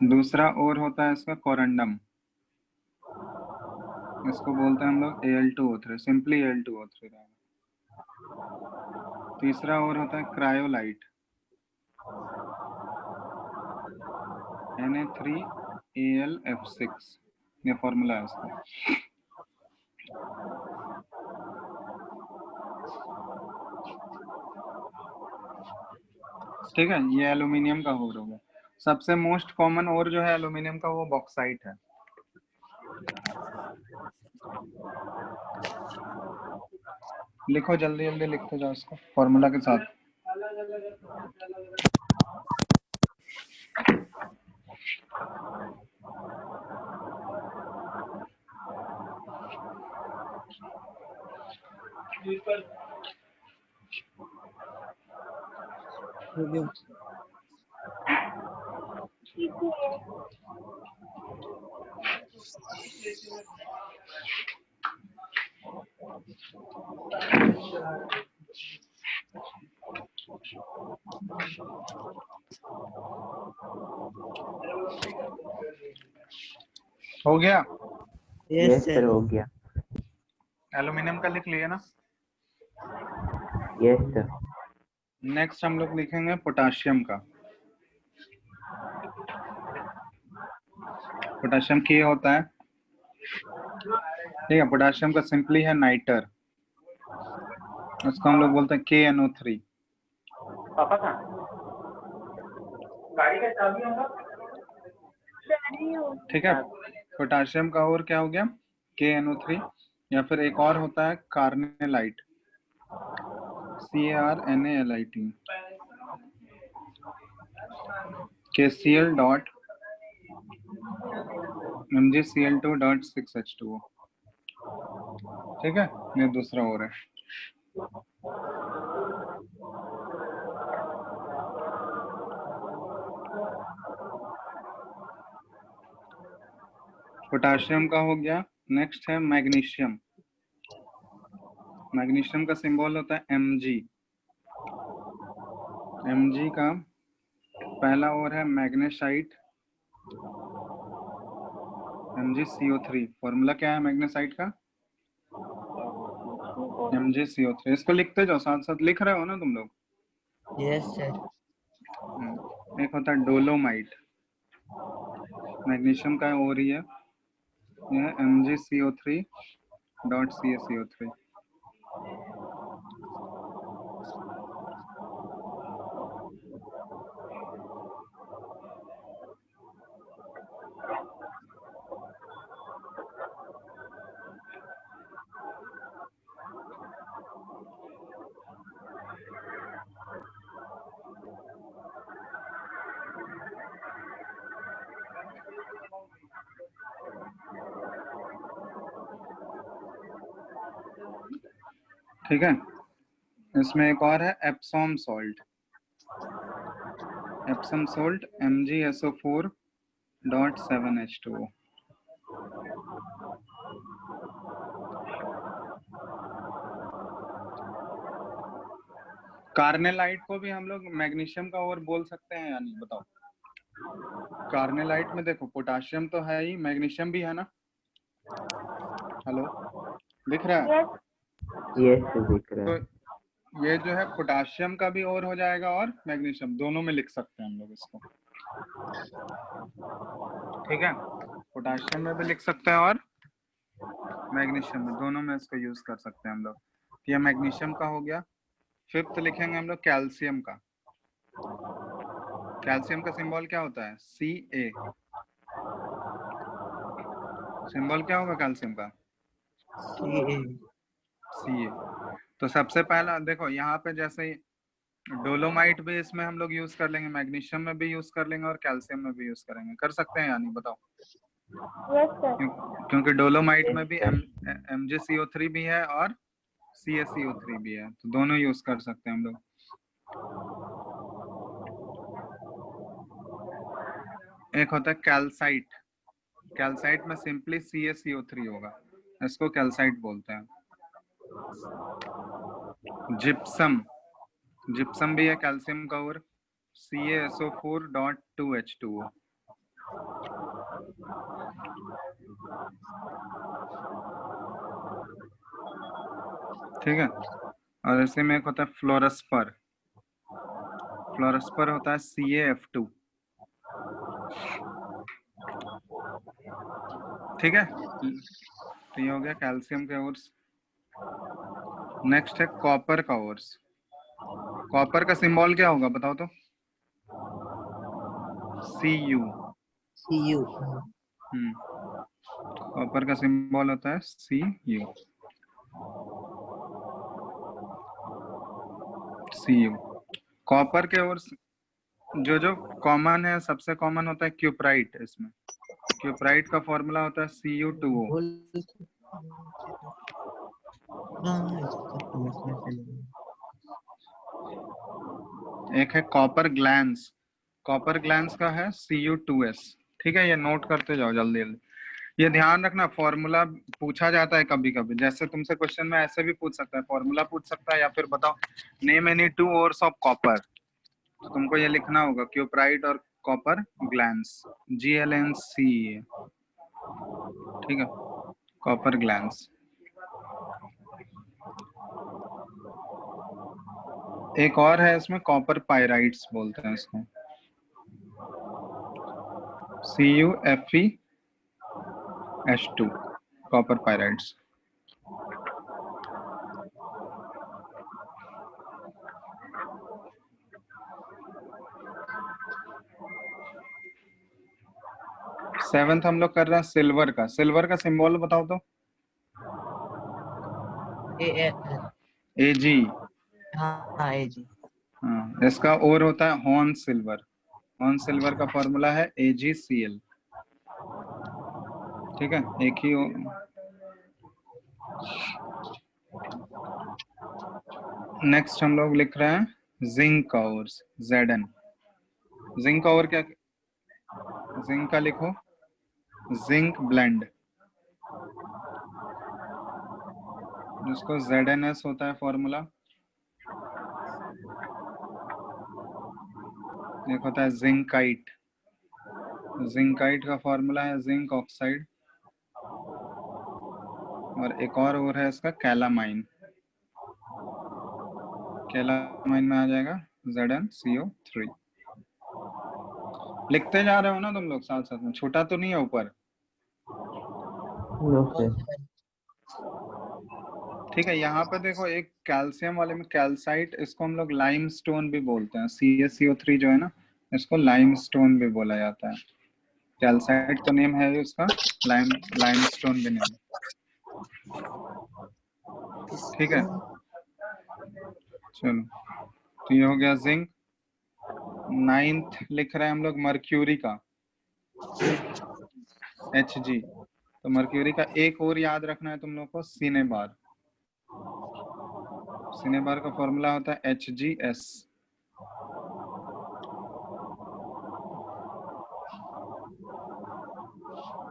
दूसरा ओर होता है इसका कोरंडम। इसको बोलते हैं हम लोग Al2O3, सिंपली Al2O3 रहेगा। तीसरा ओर होता है क्रायोलाइट, Na3Alf6। ये फॉर्मूला है इसका। ठीक है, ये एल्यूमिनियम का ओर हो गया। सबसे मोस्ट कॉमन ओर जो है एल्यूमिनियम का वो बॉक्साइट है। लिखो जल्दी जल्दी लिखते जाओ इसको फॉर्मूला के साथ। Sodium. हो गया? Yes, Yes, sir. sir. हो गया। एल्यूमिनियम का लिख लिया ना? Yes, sir. नेक्स्ट हम लोग लिखेंगे पोटाशियम का। पोटाशियम के होता है। ठीक है, पोटाशियम का सिंपली है नाइटर। उसको हम लोग बोलते हैं KNO3। पापा कहाँ? गाड़ी का चाबी होगा? ठीक है, पोटाशियम का और क्या हो गया? KNO3। या फिर एक और होता है carnallite, CARNALIT, KCl dot MgCl2.6H2O। ठीक है, ये दूसरा और है। पोटाशियम का हो गया। नेक्स्ट है मैग्नीशियम। मैग्नीशियम का सिंबल होता है Mg। Mg का पहला और है मैग्नेसाइट, MgCO3। फॉर्मूला क्या है मैग्नेसाइट का? MgCO3। इसको लिखते जाओ, साथ साथ लिख रहे हो ना तुम लोग? Yes, sir. एक होता है डोलोमाइट, मैग्नीशियम का और ही है, यह MgCO3.CaCO3। ठीक है, इसमें एक और है Epsom salt, Epsom salt MgSO4.7H2O। Carnallite को भी हम लोग मैग्नीशियम का और बोल सकते हैं या नहीं, बताओ। कार्नेलाइट में देखो पोटाशियम तो है ही, मैग्नीशियम भी है ना। हेलो, दिख रहा है? Yes. Yes, sir, दिख रहा तो है। ये जो है पोटाशियम का भी और हो जाएगा और मैग्नीशियम, दोनों में लिख सकते हैं हम लोग इसको। ठीक है, पोटाशियम में भी लिख सकते हैं और मैग्नीशियम में, दोनों में इसको यूज कर सकते हैं हम लोग। ये मैग्नीशियम का हो गया। फिफ्थ लिखेंगे हम लोग कैल्शियम का। कैल्शियम का सिंबल क्या होता है? Ca। सिंबल क्या होगा कैल्शियम का? CA Ca। तो सबसे पहला देखो यहाँ पे, जैसे डोलोमाइट भी इसमें हम लोग यूज कर लेंगे, मैग्नीशियम में भी यूज कर लेंगे और कैल्शियम में भी यूज करेंगे, कर सकते हैं या नहीं, बताओ। Yes, sir. क्योंकि डोलोमाइट Yes, में भी sir. MgCO3 भी है और CaCO3 भी है, तो दोनों यूज कर सकते हैं हम लोग। एक होता है कैल्साइट। कैल्साइट में सिंपली CaCO3 होगा, इसको कैल्साइट बोलते हैं। जिप्सम, जिप्सम भी है कैल्शियम का और CaSO4.2H2O। ठीक है, और इसी में एक होता है फ्लोरस्पर। फ्लोरस्पर होता है CaF2। ठीक है, तो ये हो गया कैल्शियम के ओर्स। नेक्स्ट है कॉपर का ओर्स। कॉपर का सिंबल क्या होगा, बताओ तो। Cu। CU कॉपर का सिंबल होता है Cu। Cu। कॉपर के ओर जो जो कॉमन है, सबसे कॉमन होता है क्यूप्राइट। इसमें क्यूप्राइट का फॉर्मूला होता है Cu2O। बोल हाँ इसका समझना चलेगा। एक है कॉपर ग्लैंस। कॉपर ग्लैंस का है Cu2S। ठीक है, ये नोट करते जाओ जल्दी जल्दी। ये ध्यान रखना, फॉर्मूला पूछा जाता है कभी कभी, जैसे तुमसे क्वेश्चन में ऐसे भी पूछ सकता है, फॉर्मूला पूछ सकता है, या फिर बताओ name any two ores of copper, तो तुमको ये लिखना होगा क्यूप्राइट और कॉपर ग्लैंस, GLNC। ठीक है, कॉपर ग्लैंस। एक और है इसमें, कॉपर पायराइट्स बोलते हैं इसको, CuFeH2, कॉपर पायराइट्स। सेवेंथ हम लोग कर रहे हैं सिल्वर का। सिल्वर का सिंबल बताओ तो। AL Ag। हाँ AG हाँ, इसका और होता है हॉर्न सिल्वर। हॉर्न सिल्वर का फॉर्मूला है AgCl। ठीक है, एक ही नेक्स्ट हम लोग लिख रहे हैं जिंक का और Zn। जिंक का और क्या, जिंक का लिखो जिंक ब्लेंड, जिसको ZnS होता है फॉर्मूला। एक होता है जिंकाइट। जिंकाइट का फॉर्मूला है जिंक ऑक्साइड। और एक और है इसका कैलामाइन। कैलामाइन में आ जाएगा ZnCO3। लिखते जा रहे हो ना तुम लोग साथ साथ में, छोटा तो नहीं है ऊपर। No, sir. ठीक है, यहाँ पे देखो एक कैल्शियम वाले में कैल्साइट, इसको हम लोग लाइमस्टोन भी बोलते हैं। CaCO3 जो है ना, इसको लाइमस्टोन भी बोला जाता है। कैल्साइट तो नेम है उसका, लाइमस्टोन भी नेम। ठीक है, चलो, तो ये हो गया जिंक। नाइन्थ लिख रहे हैं हम लोग मर्क्यूरी का, Hg। तो मर्क्यूरी का एक और याद रखना है तुम लोग को, सिनेबार। सिनेबार का फॉर्मूला होता है HgS।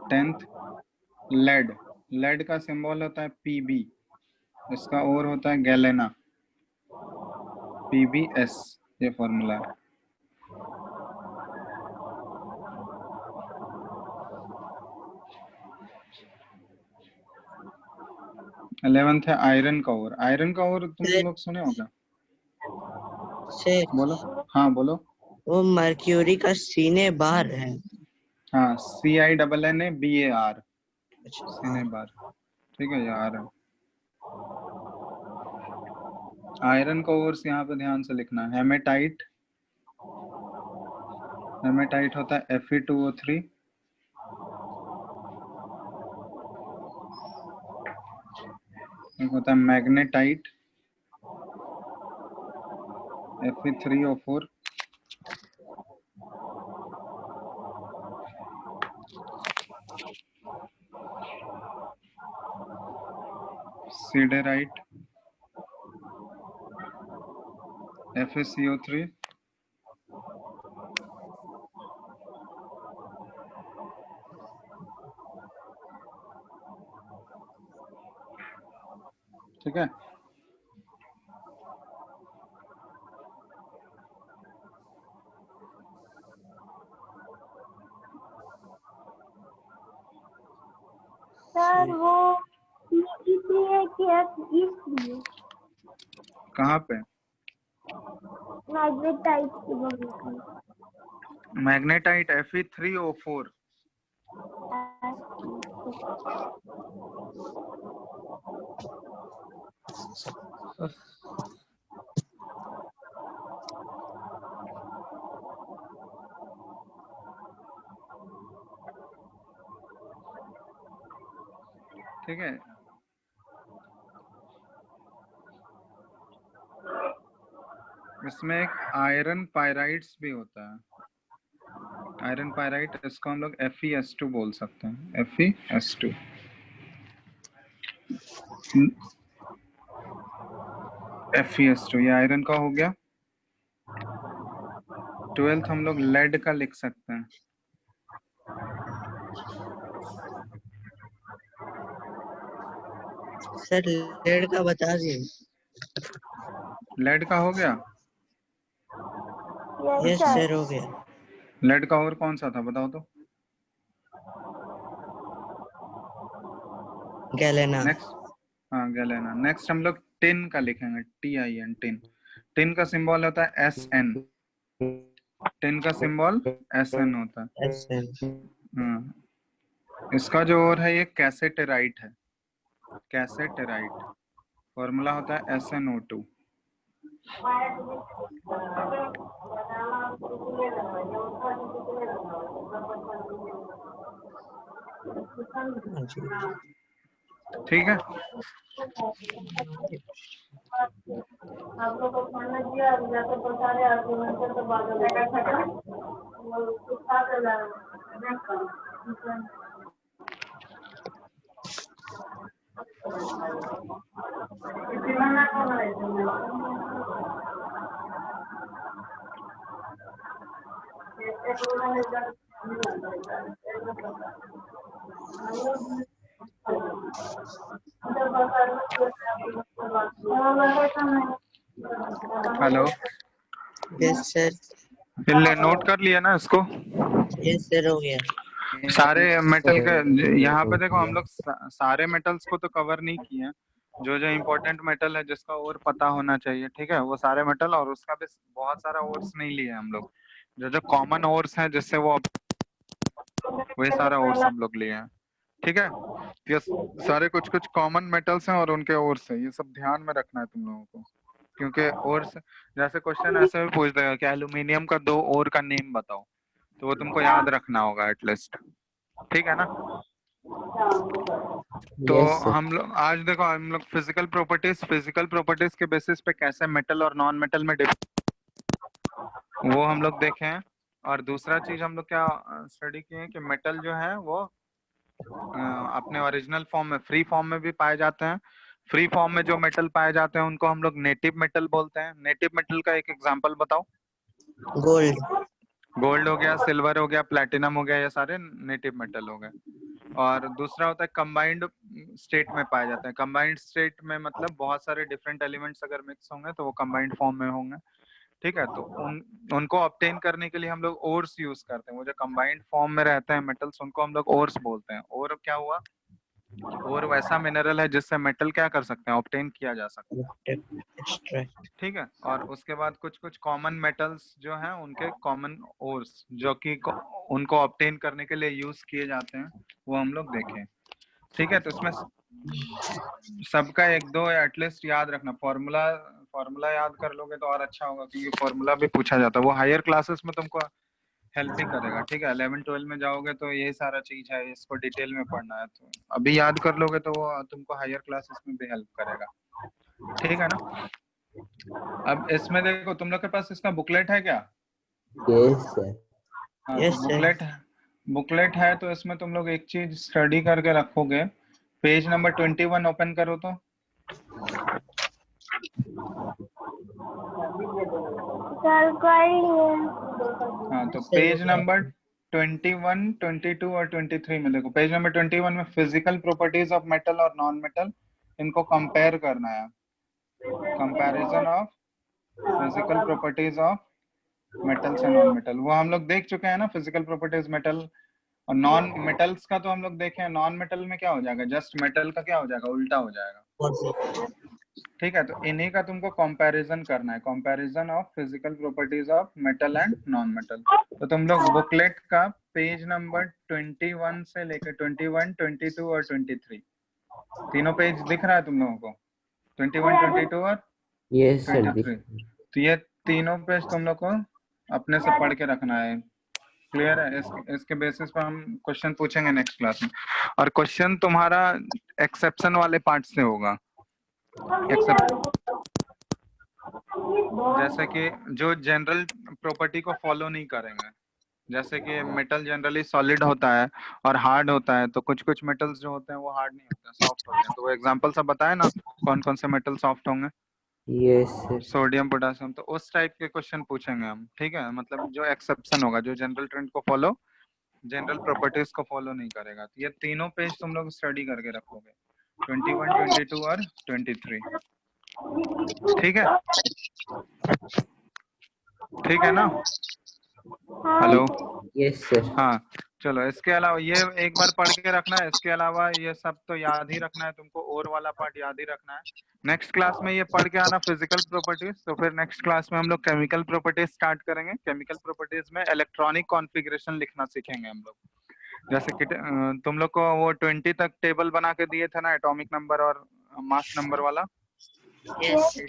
टेंथ लेड, लेड का सिंबल होता है Pb, इसका और होता है गैलेना, PbS, ये फॉर्मूला है। इलेवेंथ है आयरन का ओर। आयरन का ओर तुम सर लोग सुने होगा, सर बोलो। हाँ बोलो। वो मर्क्यूरी का सीने बार है। हाँ, CINNABAR, अच्छा हाँ। सीने बार, ठीक है यार। आयरन का ओर्स यहाँ पे ध्यान से लिखना है। हेमेटाइट, हेमेटाइट होता है Fe2O3, एक होता है मैग्नेटाइट Fe3O4, सीडेराइट FeCO3, ठीक है। सर वो इसलिए कि आप इसलिए कहाँ पे? मैग्नेटाइट की बोल मैग्नेटाइट Fe3O4, ठीक है। इसमें एक आयरन पायराइड्स भी होता है, आयरन पायराइट, इसको हम लोग FeS2 बोल सकते हैं, FeS2। FeS2 ये आयरन का हो गया। 12th हम लोग लेड का लिख सकते हैं। सर लेड का बता दिए। लेड का हो गया। यस सर सर हो गया। लेड का और कौन सा था बताओ तो। गैलेना। नेक्स्ट, हाँ गैलेना। नेक्स्ट हम लोग टिन का लिखेंगे, TIN, टिन। टिन का सिंबल होता है SN, टिन का सिंबल SN होता है। Yes sir. हाँ, इसका जो और है ये कैसेटेराइट है, कैसेटेराइट, फॉर्मूला होता है SnO2। हाँ जी। ठीक है। आप लोग को खाना दिया जाकर बता रहे आर्गुमेंट तो बाद में हेलो, यस सर। फिर ले नोट कर लिया ना इसको। यस सर हो गया। सारे मेटल के यहाँ पे देखो, हम लोग सारे मेटल्स को तो कवर नहीं किए हैं, जो जो इम्पोर्टेंट मेटल है जिसका और पता होना चाहिए, ठीक है, वो सारे मेटल, और उसका भी बहुत सारा ओर्स नहीं लिए हम लोग, जो जो कॉमन ओर्स हैं जिससे वो वही सारा ओर्स हम लोग लिए हैं, ठीक है। ये सारे कुछ कुछ कॉमन मेटल्स हैं और उनके ओर्स हैं, ये सब ध्यान में रखना है तुम लोगों को, क्योंकि ओर्स जैसे क्वेश्चन ऐसे भी पूछ देगा कि एल्यूमिनियम का 2 ओर का नेम बताओ, तो वो तुमको याद रखना होगा एटलीस्ट, ठीक है ना। तो Yes, sir. हम लोग आज देखो, हम लोग फिजिकल प्रॉपर्टीज के बेसिस पे कैसे मेटल और नॉन मेटल में वो हम लोग देखे हैं। और दूसरा चीज हम लोग क्या स्टडी किए हैं कि मेटल जो है वो अपने ओरिजिनल फॉर्म में, फ्री फॉर्म में भी पाए जाते हैं, फ्री फॉर्म में जो मेटल पाए जाते हैं उनको हम लोग नेटिव मेटल बोलते हैं। नेटिव मेटल का एक एग्जांपल बताओ। गोल्ड। गोल्ड हो गया, सिल्वर हो गया, प्लैटिनम हो गया, ये सारे नेटिव मेटल हो गए। और दूसरा होता है कंबाइंड स्टेट में पाए जाते हैं। कंबाइंड स्टेट में मतलब बहुत सारे डिफरेंट एलिमेंट्स अगर मिक्स होंगे तो वो कंबाइंड फॉर्म में होंगे। ठीक है, तो उनको ऑब्टेन करने के लिए हम लोग ओर्स यूज करते हैं। वो जो कंबाइंड फॉर्म में रहते हैं मेटल्स उनको हम लोग ओर्स बोलते हैं। और क्या हुआ, और वैसा मिनरल है जिससे मेटल क्या कर सकते हैं, ऑब्टेन किया जा सकता है। एक्सट्रैक्ट। ठीक है, और उसके बाद कुछ कुछ कॉमन मेटल्स जो हैं उनके कॉमन ओर्स जो कि उनको ऑब्टेन करने के लिए यूज किए जाते हैं वो हम लोग देखें। ठीक है, तो इसमें सबका एक दो एटलीस्ट याद रखना। फॉर्मूला याद कर लोगे तो और अच्छा होगा, क्योंकि फॉर्मूला भी पूछा जाता है। वो हायर क्लासेस में तुमको हेल्प ही करेगा। ठीक है, 11-12 में जाओगे तो ये सारा चीज है, इसको डिटेल में पढ़ना है। तो अभी याद कर लोगे तो वो तुमको हायर क्लासेस में भी हेल्प करेगा। ठीक है ना। अब इसमें देखो, तुम लोग के पास इसका बुकलेट है क्या? Yes sir. हाँ, Yes, तो sir. बुकलेट है तो इसमें तुम लोग एक चीज स्टडी करके रखोगे। पेज नंबर 21 ओपन करो तो। सर कोई हाँ, तो Sir, पेज okay. नंबर 21, 22 और 23 में देखो। पेज नंबर 21 में फिजिकल प्रॉपर्टीज ऑफ मेटल और नॉन मेटल, इनको कंपेयर करना है। Comparison of physical properties of metals and non metal, वो हम लोग देख चुके हैं ना। फिजिकल प्रॉपर्टीज मेटल और नॉन मेटल्स का तो हम लोग देखे हैं। नॉन मेटल में क्या हो जाएगा, जस्ट मेटल का क्या हो जाएगा, उल्टा हो जाएगा। ठीक है, तो इन्हीं का तुमको कंपैरिजन करना है। Comparison of physical properties of metal and non metal. तो तुम लोग बुकलेट का पेज नंबर 21 से लेकर 21, 22 और 23 तीनों पेज दिख रहा है तुम लोगों को? 21, 22 और यस सर 23। तो ये तीनों पेज तुम लोग को अपने से पढ़ के रखना है। क्लियर है? इसके बेसिस पर हम क्वेश्चन पूछेंगे नेक्स्ट क्लास में। और क्वेश्चन तुम्हारा एक्सेप्शन वाले पार्ट से होगा। जैसे कि जो जनरल प्रॉपर्टी को फॉलो नहीं करेंगे, जैसे कि मेटल जनरली सॉलिड होता है और हार्ड होता है, तो कुछ कुछ मेटल्स जो होते हैं वो हार्ड नहीं होते हैं, सॉफ्ट होते हैं। तो वो एग्जांपल सब बताए ना, कौन कौन से मेटल सॉफ्ट होंगे? Yes sir. Sodium, potassium. तो उस टाइप के क्वेश्चन पूछेंगे हम। ठीक है, मतलब जो एक्सेप्शन होगा, जो जनरल ट्रेंड को फॉलो, जनरल प्रॉपर्टीज को फॉलो नहीं करेगा। तो ये तीनों पेज तुम लोग स्टडी करके रखोगे, 21, 22 और 23। ठीक है, ठीक है ना? हेलो। Yes sir. हाँ, चलो, इसके अलावा ये एक बार पढ़ के रखना है। इसके अलावा ये सब तो याद ही रखना है तुमको, और वाला पार्ट याद ही रखना है। नेक्स्ट क्लास में ये पढ़ के आना फिजिकल प्रॉपर्टीज। तो फिर नेक्स्ट क्लास में हम लोग केमिकल प्रॉपर्टीज स्टार्ट करेंगे। केमिकल प्रॉपर्टीज में इलेक्ट्रॉनिक कॉन्फ़िगरेशन लिखना सीखेंगे हम लोग। जैसे कि तुम लोग को वो 20 तक टेबल बना के दिए थे ना, एटॉमिक नंबर और मास नंबर वाला। Yes, sir.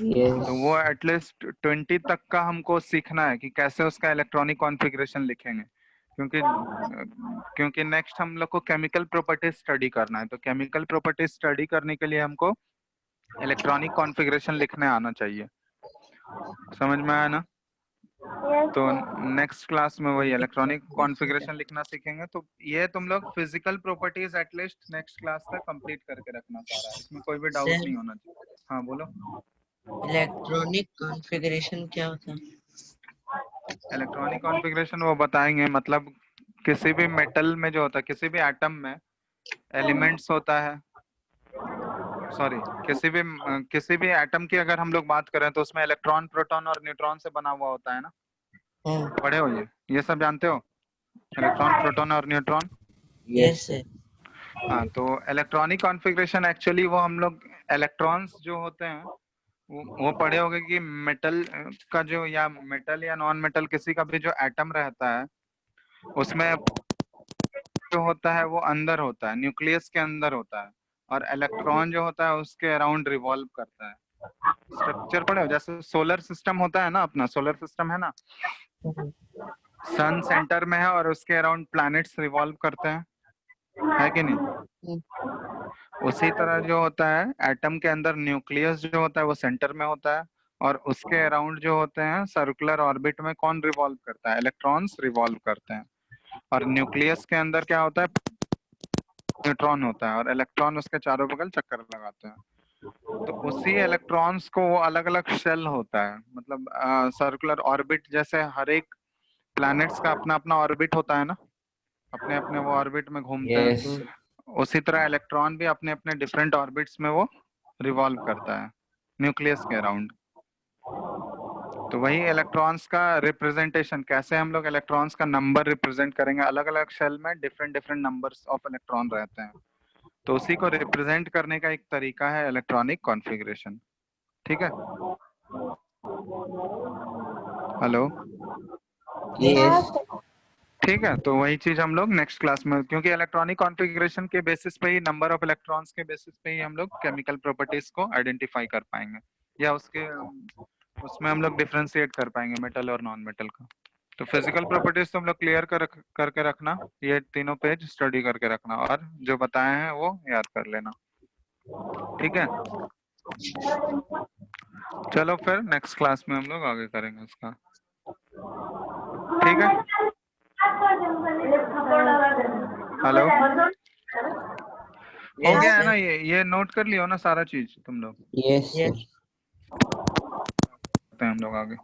यस तो वो एटलीस्ट 20 तक का हमको सीखना है कि कैसे उसका इलेक्ट्रॉनिक कॉन्फ़िगरेशन लिखेंगे। क्योंकि नेक्स्ट हम लोग को केमिकल प्रॉपर्टीज स्टडी करना है। तो केमिकल प्रॉपर्टीज स्टडी करने के लिए हमको इलेक्ट्रॉनिक कॉन्फ़िगरेशन लिखने आना चाहिए। समझ में आया ना? तो नेक्स्ट क्लास में वही इलेक्ट्रॉनिक कॉन्फ़िगरेशन लिखना सीखेंगे। तो ये तुम लोग physical properties at least next class तक कंप्लीट करके रखना सारा, इसमें कोई भी डाउट Sir, नहीं होना चाहिए। हाँ, बोलो। इलेक्ट्रॉनिक कॉन्फ़िगरेशन क्या होता है? इलेक्ट्रॉनिक कॉन्फ़िगरेशन वो बताएंगे, मतलब किसी भी मेटल में जो होता है, किसी भी एटम में एलिमेंट्स होता है। सॉरी, किसी भी एटम की अगर हम लोग बात करें तो उसमें इलेक्ट्रॉन, प्रोटॉन और न्यूट्रॉन से बना हुआ होता है ना। पढ़े हो ये सब जानते हो? इलेक्ट्रॉन, प्रोटॉन और न्यूट्रॉन। Yes, sir. हाँ, तो इलेक्ट्रॉनिक कॉन्फ़िगरेशन एक्चुअली वो हम लोग इलेक्ट्रॉन्स जो होते हैं वो पढ़े होंगे कि मेटल का जो, या मेटल या नॉन मेटल किसी का भी जो एटम रहता है उसमें जो होता है वो अंदर होता है, न्यूक्लियस के अंदर होता है। और इलेक्ट्रॉन जो होता है उसके अराउंड रिवॉल्व करता है। स्ट्रक्चर पढ़े हो? जैसे सोलर सिस्टम होता है ना, अपना सोलर सिस्टम है ना, सन सेंटर में है और उसके अराउंड प्लैनेट्स रिवॉल्व करते हैं, है कि नहीं? उसी तरह जो होता है एटम के अंदर न्यूक्लियस जो होता है वो सेंटर में होता है, और उसके अराउंड जो होते हैं सर्कुलर ऑर्बिट में कौन रिवॉल्व करता है? इलेक्ट्रॉन्स रिवॉल्व करते हैं। और न्यूक्लियस के अंदर क्या होता है? न्यूट्रॉन होता है और इलेक्ट्रॉन उसके चारों बगल चक्कर लगाते हैं। तो उसी इलेक्ट्रॉन्स को वो अलग अलग शेल होता है, मतलब सर्कुलर ऑर्बिट, जैसे हर एक प्लैनेट्स का अपना अपना ऑर्बिट होता है ना, अपने अपने वो ऑर्बिट में घूमते हैं। Yes. उसी तरह इलेक्ट्रॉन भी अपने अपने डिफरेंट ऑर्बिट्स में वो रिवॉल्व करता है न्यूक्लियस के अराउंड। तो वही इलेक्ट्रॉन्स का रिप्रेजेंटेशन, कैसे हम लोग इलेक्ट्रॉन्स का नंबर रिप्रेजेंट करेंगे, अलग अलग शेल में different different numbers of electron रहते हैं, तो उसी को रिप्रेजेंट करने का एक तरीका है इलेक्ट्रॉनिक कॉन्फ़िगरेशन। ठीक है, हेलो, Yes. ठीक है। तो वही चीज हम लोग नेक्स्ट क्लास में, क्योंकि इलेक्ट्रॉनिक कॉन्फ़िगरेशन के बेसिस पे ही, नंबर ऑफ इलेक्ट्रॉन्स के बेसिस पे ही हम लोग केमिकल प्रॉपर्टीज को आइडेंटिफाई कर पाएंगे, या उसमें हम लोग डिफरेंशिएट कर पाएंगे मेटल और नॉन मेटल का। तो फिजिकल प्रॉपर्टीज तो हम लोग क्लियर करके रखना, ये तीनों पेज स्टडी करके रखना और जो बताए हैं वो याद कर लेना। ठीक है, चलो फिर नेक्स्ट क्लास में हम लोग आगे करेंगे इसका। ठीक है, हेलो, हो Yes, गया है sir. ना? ये नोट कर लियो ना सारा चीज तुम लोग, Yes, sir. Yes. हम लोग आगे।